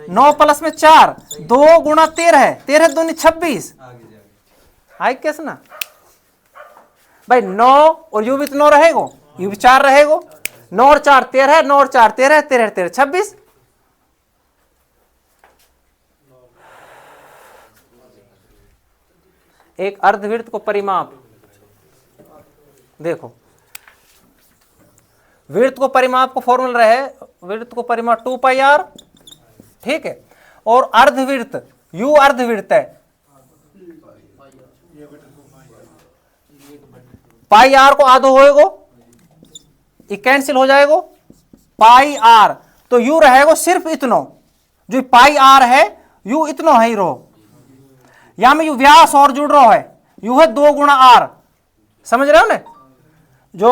9 plus में 4, 2 गुणा 13, 13 दूनी 26 आई कैसे ना भाई 9 और यू भी तो 9 रहेगा, यू भी 4 रहेगा, 9 और 4 13, 9 और 4 13, 13 13 26। एक अर्धवृत्त को परिमाप देखो, वृत्त को परिमाप को फॉर्मूला रहे, वृत्त को परिमाप 2 पाई आर, ठीक है, और अर्धवृत्त यू अर्धवृत्त है, पाई आर को आधो होएगो, ये कैंसिल हो जाएगो, पाई आर तो यू रहेगा सिर्फ इतनो, जो पाई आर है यू इतनो है ही रो, यहां में यू व्यास और जुड़ रहा है, यू है 2 गुणा आर, समझ रहे हो ना, जो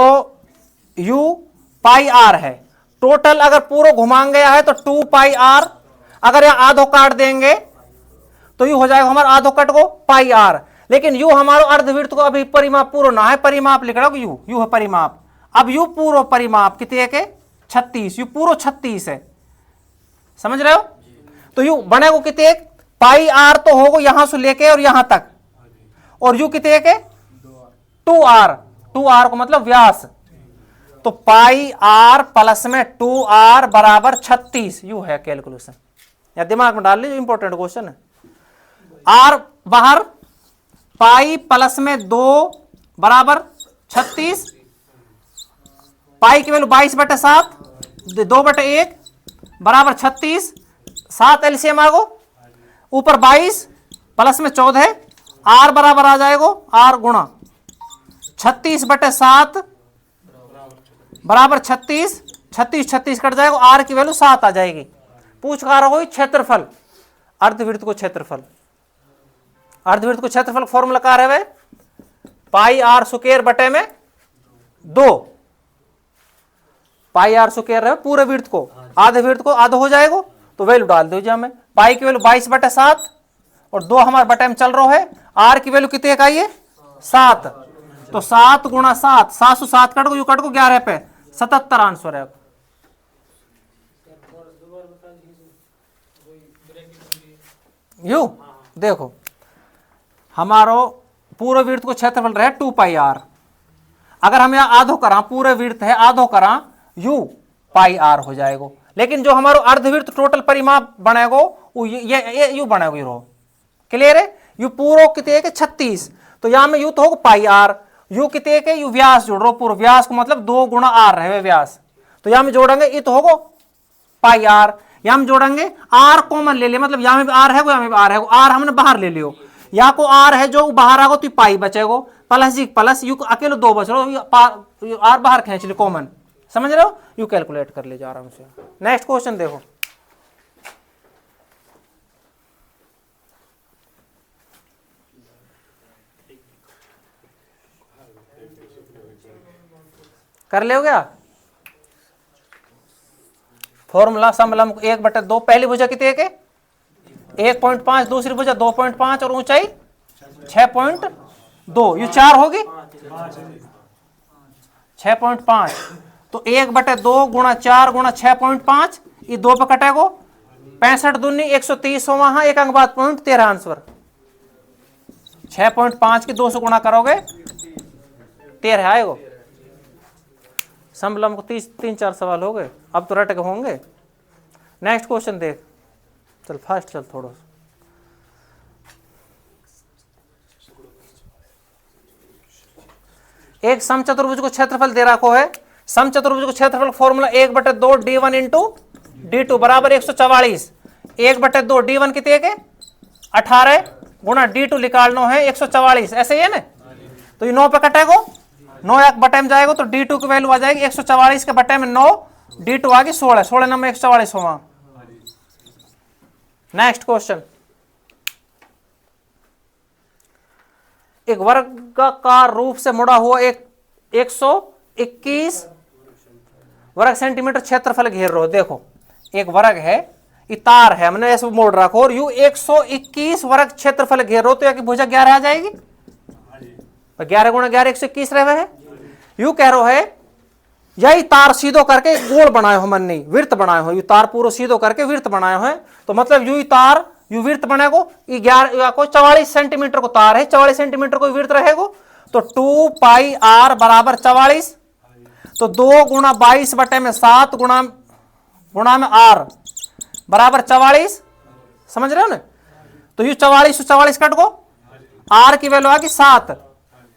यू पाई आर है, टोटल अगर पूरा घुमान गया है तो 2 पाई आर, अगर यहां आधो काट देंगे तो यू हो जाएगा हमारा आधो कट को पाई आर, लेकिन यू हमारा अर्धवृत्त को अभी परिमाप पूरा ना है, परिमाप लिख रहा हूं यू, यू है परिमाप, अब यू पूरा परिमाप कितने के 36, यू पूरा 36 है, समझ रहे हो, तो यू बनेगा कितने पाई आर तो होगा यहां से लेके और यहां तक, और यू कितने के 2 आर, 2 आर को मतलब व्यास, तो पाई आर प्लस में 2 आर बराबर 36, यू है कैलकुलेशन, या दिमाग में डाल लीजिए इंपॉर्टेंट क्वेश्चन है। आर बाहर, पाई प्लस में 2 बराबर 36, पाई की वैल्यू 22/7, 2/1 बराबर 36, 7 एलसीएम आगो, ऊपर 22 प्लस में 14, आर बराबर आ जाएगा आर गुणा 36/7 बराबर 36, 36 36 कट जाएगा, आर की वैल्यू 7 आ जाएगी। पूछ कर रहा क्षेत्रफल, अर्धवृत्त को क्षेत्रफल, अर्धवृत्त को क्षेत्रफल फॉर्मूला क्या है, पाई आर स्क्वायर बटे में 2, पाई आर स्क्वायर है पूरे वृत्त को, आधे वृत्त को आधा हो जाएगा, तो वैल्यू डाल दीजिए हमें, पाई की वैल्यू 22/7 और 2 हमारे बटे में चल रहा है, आर की वैल्यू कितने का ये 7, तो 7 गुणा 7, 7 से 7 कट को यू कट को 11 पे 77 आंसर है। यू देखो हमारो पूरे वृत्त को क्षेत्रफल रहे 2 पाई आर, अगर हम यहाँ आधो करा, पूरे वृत्त है आधो करा, यू पाई आर हो जाएगा, लेकिन जो हमारो अर्धवृत्त टोटल परिमाप बनेगा वो ये यू बनेगा, यू क्लियर है, यू पूरा कितने के 36, तो यहां में यू तो होगा पाई आर, यू कितने के यू व्यास जोड़ रहा, पूरा व्यास को मतलब 2 गुणा आर रहे व्यास, तो यहां में जोड़ेंगे ये तो होगा पाई आर, यहां में जोड़ेंगे आर कॉमन ले ले, मतलब यहां में भी आर है, यहां में भी आर है, आर हमने बाहर ले लियो, या को आर है जो बाहर आगो तो पाई बचेगो, प्लस जी प्लस यू अकेले 2 बच रहा, आर बाहर खींच लो कॉमन, समझ रहे हो, यू कैलकुलेट कर लीजिए आराम से। नेक्स्ट क्वेश्चन देखो, कर ले हो गया फॉर्मूला समलंब 1/2, पहली भुजा कितने के 1.5, दूसरी भुजा 2.5 और ऊंचाई 6.2, ये 4 होगी 6.5, तो 1/2 गुणा 4 गुणा 6.5, ये 2 पे कटेगो, 65 दूनी 130 हो, वहां एक अंक बाद 0.13 आंसर, 6.5 की 2 से गुणा करोगे 13 आएगा। समलंब को 3-4 सवाल हो गए, अब तो रट के होंगे। नेक्स्ट क्वेश्चन देख, चल फास्ट चल थोड़ा, एक समचतुर्भुज को क्षेत्रफल दे रखो है, समचतुर्भुज को क्षेत्रफल फॉर्मूला 1/2 d1 इंटू d2 बराबर 144, 1/2 d1 कितने के 18, गुणा D2 निकालना है 144, ऐसे ही है ना। तो ये 9 पे कटेगो, 9 एक बटे में जाएगा तो D2 की वैल्यू आ जाएगी 144 के बटे में 9, D2 आ गई 16, 16 नंबर 144 होगा। नेक्स्ट क्वेश्चन, एक वर्गाकार रूप से मुड़ा हुआ एक 121 वर्ग सेंटीमीटर क्षेत्रफल घेर रहा हो। देखो एक वर्ग है, तार है, हमने ऐसे मोड़ रखो और यू 121 वर्ग क्षेत्रफल घेर रहो, तो या की भुजा 11 आ जाएगी। 11 गुणा 11 121 रहे है। यू कह रहे है यही तार सीधो करके गोल बनाए हो, मन नहीं वृत्त बनाए हो, यू तार पूरा सीधो करके वृत्त बनाए हो, तो मतलब यू तार यू वृत्त बनेगो, 11 को 44 सेंटीमीटर को तार है, 44 सेंटीमीटर को वृत्त रहेगो, तो 2 पाई r बराबर 44, तो 2 गुणा 22 बटे में 7 गुणा में r बराबर 44, समझ रहे हो ना। तो यू 44 44 कट गो, r की वैल्यू आ गई 7।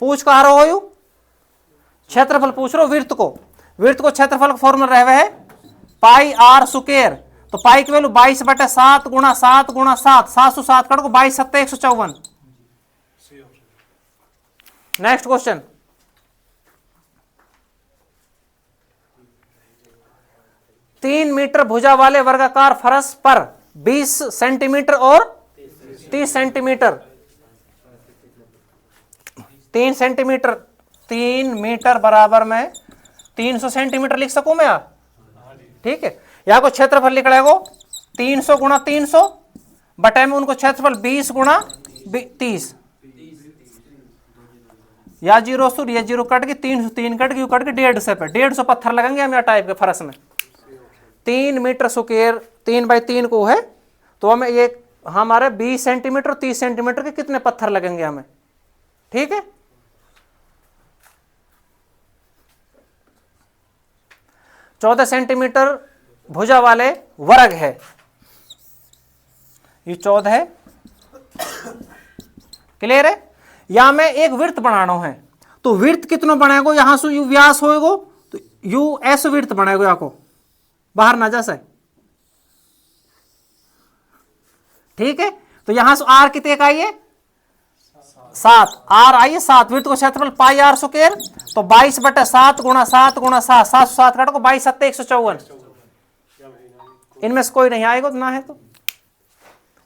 पूछ कहा रहे हो, यू क्षेत्रफल पूछ रहे हो वृत्त को, वृत्त को क्षेत्रफल का फॉर्मूला रहे है पाई r स्क्वायर, तो पाई की वैल्यू 22 बटे 7 गुणा 7 गुणा 7, 707 कट को 22 7 154। नेक्स्ट क्वेश्चन, तीन मीटर भुजा वाले वर्गाकार फर्श पर 20 सेंटीमीटर और 30 सेंटीमीटर 3 मीटर बराबर में 300 सेंटीमीटर लिख सकूं मैं आप, ठीक है। यहां को क्षेत्रफल लिख रहे हो 300 गुणा 300 बटे में उनको क्षेत्रफल 20 गुणा 30, या जीरो सुर ये जीरो कट के 303 कट के यू कट के 150 पे 150 पत्थर लगेंगे हम यहाँ टाइप के फर्श में। 3 मीटर स्क्वायर 3 बाई 3 को है, तो हमें ये हमारे 20 सेंटीमीटर 30 सेंटीमीटर के कितने पत्थर लगेंगे हमें, ठीक है। चौदह सेंटीमीटर भुजा वाले वर्ग है, ये 14 है, क्लियर है। यहां में एक वृत्त बनाना है, तो वृत्त कितना बनेगा, यहां से यू व्यास होएगो, तो यू ऐसे वृत्त बनेगा, यहाँ को बाहर ना जा सके, ठीक है। तो यहां से आर कितने का आइए 7, आर आइए 7, वृत्त को क्षेत्रफल पाई आर स्क्वायर, तो 22 बटे 7 गुणा 7 गुणा 7, 707 काटो 22 7 154। इनमें से कोई नहीं आएगा तो ना है, तो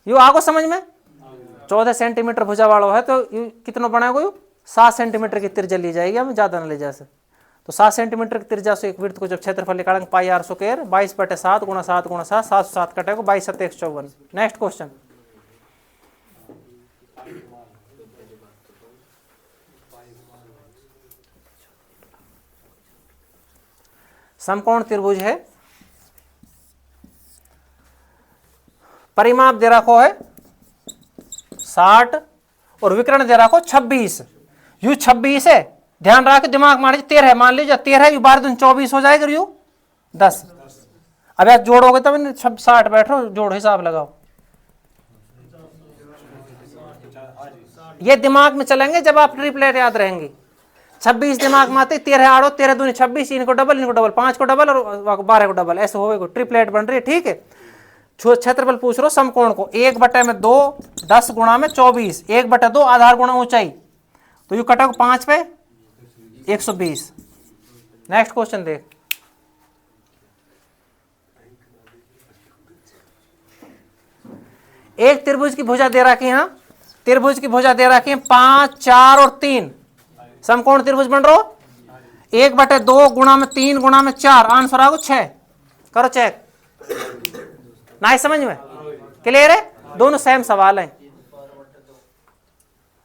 यू आगो समझ में। 14 सेंटीमीटर भुजा वाला है, तो यू कितना बनेगा, यू 7 सेंटीमीटर की त्रिज्या ली जाएगी, हमें ज्यादा ना ले जा सके, तो 7 सेंटीमीटर की त्रिज्या से एक वृत्त को जब क्षेत्रफल निकालेंगे पाई आर स्क्वायर 22 बटे 7 गुणा 7 गुणा 7, 707 कटेगा 22 7 154। नेक्स्ट क्वेश्चन, समकोण त्रिभुज है, परिमाप दे रखो है 60 और विकर्ण दे रखो 26, यू 26 है, ध्यान रख के दिमाग मार 13 मान लीजिए 13 यू 12 24 हो जाएगा, यू 10। अब यार जोड़ोगे तब 60 बैठो, जोड़ हिसाब लगाओ, ये दिमाग में चलेंगे जब आप ट्रिपलेट याद रहेंगे। 26 दिमाग में आते, 13 आड़ो 13 दूनी 26, इनको डबल 5 को डबल और 12 को डबल, ऐसे होगा ट्रिपलेट बन रही है, ठीक है। क्षेत्रफल पूछ रहे समकोण को 1 बटे में 2 10 गुणा में 24, 1 बटे 2 आधार गुणा ऊंचाई, तो यू कटेगा 5 पे 120। नेक्स्ट क्वेश्चन देख, एक त्रिभुज की भुजा दे रखी है, त्रिभुज की भुजा दे रखी है 5 4 और 3, समकोण त्रिभुज बन रहा, 1 बटे 2 गुणा में 3 गुणा में 4, आंसर आगो 6, करो चेक। नहीं समझ में, क्लियर है, दोनों सेम सवाल हैं।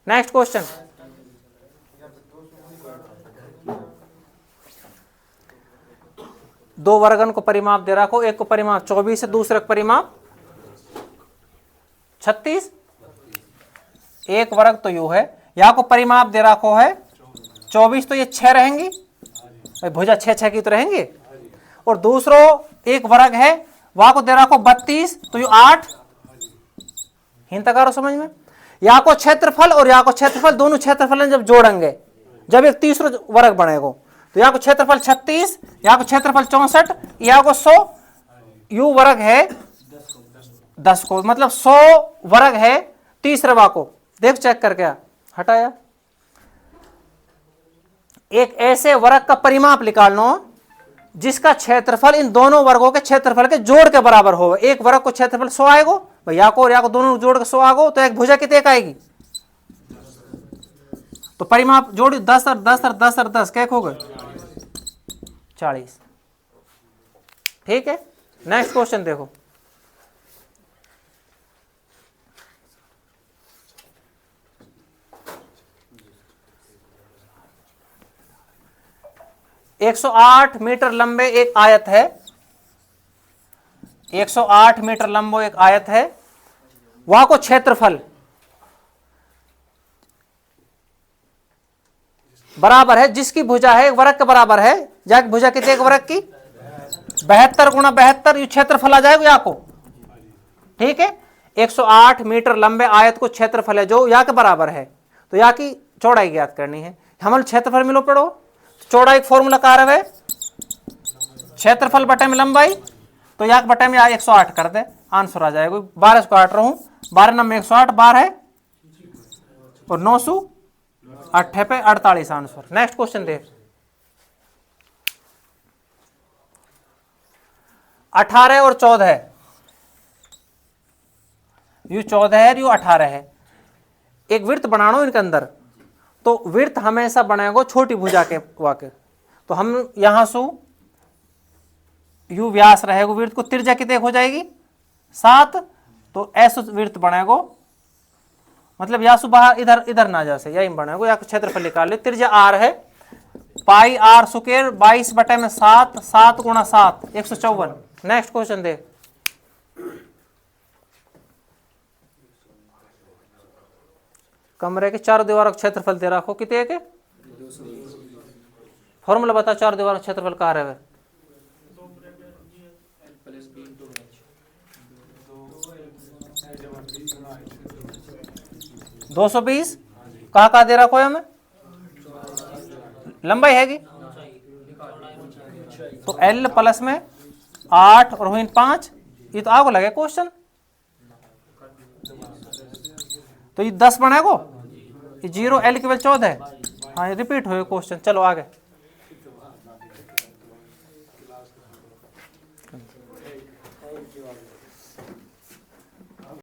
नेक्स्ट क्वेश्चन, दो वर्गन को परिमाप दे रखो, एक को परिमाप 24 है, दूसरे को परिमाप 36, एक वर्ग तो यू है, यहां को परिमाप दे रखो है 24, तो ये 6 रहेंगी, भुजा 6 6 की तो रहेंगे, और दूसरो एक वर्ग है वहां को दे रखो 32, तो ये 8, हिंत करो समझ में। यहाँ को क्षेत्रफल और यहाँ को क्षेत्रफल, दोनों क्षेत्रफल जब जोड़ेंगे, जब एक तीसरा वर्ग बनेगा, तो यहाँ को क्षेत्रफल 36, यहाँ को क्षेत्रफल 64, यहाँ को 100, यू वर्ग है 10 को, मतलब 100 वर्ग है तीसरे वा को, देख चेक करके हटाया। एक ऐसे वर्ग का परिमाप निकालना जिसका क्षेत्रफल इन दोनों वर्गों के क्षेत्रफल के जोड़ के बराबर हो। एक वर्ग को क्षेत्रफल 100 आएगो भाई, या को दोनों जोड़ के 100 आगो, तो एक भुजा कितने आएगी? तो परिमाप जोड़ 10 और 10 और 10 और 10 क्या हो गए? 40। ठीक है, नेक्स्ट क्वेश्चन देखो। एक 108 मीटर लंबे एक आयत है, 108 मीटर लंबो एक आयत है, वहां को क्षेत्रफल बराबर है जिसकी भुजा है एक वर्ग के बराबर है। जाके भुजा कितने एक वर्ग की? 72 गुणा 72, ये क्षेत्रफल आ जाएगा या को। ठीक है, 108 मीटर लंबे आयत को क्षेत्रफल है जो या के बराबर है, तो या की चौड़ाई ज्ञात करनी है। हम क्षेत्रफल मिलो पढ़ो, चौड़ाई एक फॉर्मूला कार है क्षेत्रफल बटे में लंबाई, तो या बटे में 108 कर दे, आंसर आ जाएगा। 12 इसको काट रहा हूं, 12 नंबर 108 12 है और 900 8 पे 48 आंसर। नेक्स्ट क्वेश्चन देख। 18 और 14 है, यू 14 है यू 18 है। एक वृत्त बनाना इनके अंदर, तो वृत्त हमेशा बनेगा छोटी भुजा के वाके, तो हम यहां से यू व्यास रहेगा वृत्त को, त्रिज्या कितने हो जाएगी? 7, तो ऐसा वृत्त बनेगा, मतलब या सु बाहर इधर इधर ना जा से यही बनेगा। या क्षेत्रफल निकाल लो, त्रिज्या आर है, पाई आर स्क्वायर 22 बटे में 7, 7 गुणा 7 154। नेक्स्ट क्वेश्चन देख। कमरे के चारों दीवारों का क्षेत्रफल दे रखो कितने के? फॉर्मूला बता, चार दीवारों का क्षेत्रफल कहाँ रहे? 220 कहाँ दे रखो है हमें? लंबाई हैगी, तो L प्लस में 8 और हुई 5, ये तो आगो लगे क्वेश्चन, तो ये 10 बनेगो, ये 0 L केवल 14 है। हाँ, ये रिपीट हो क्वेश्चन। चलो आगे।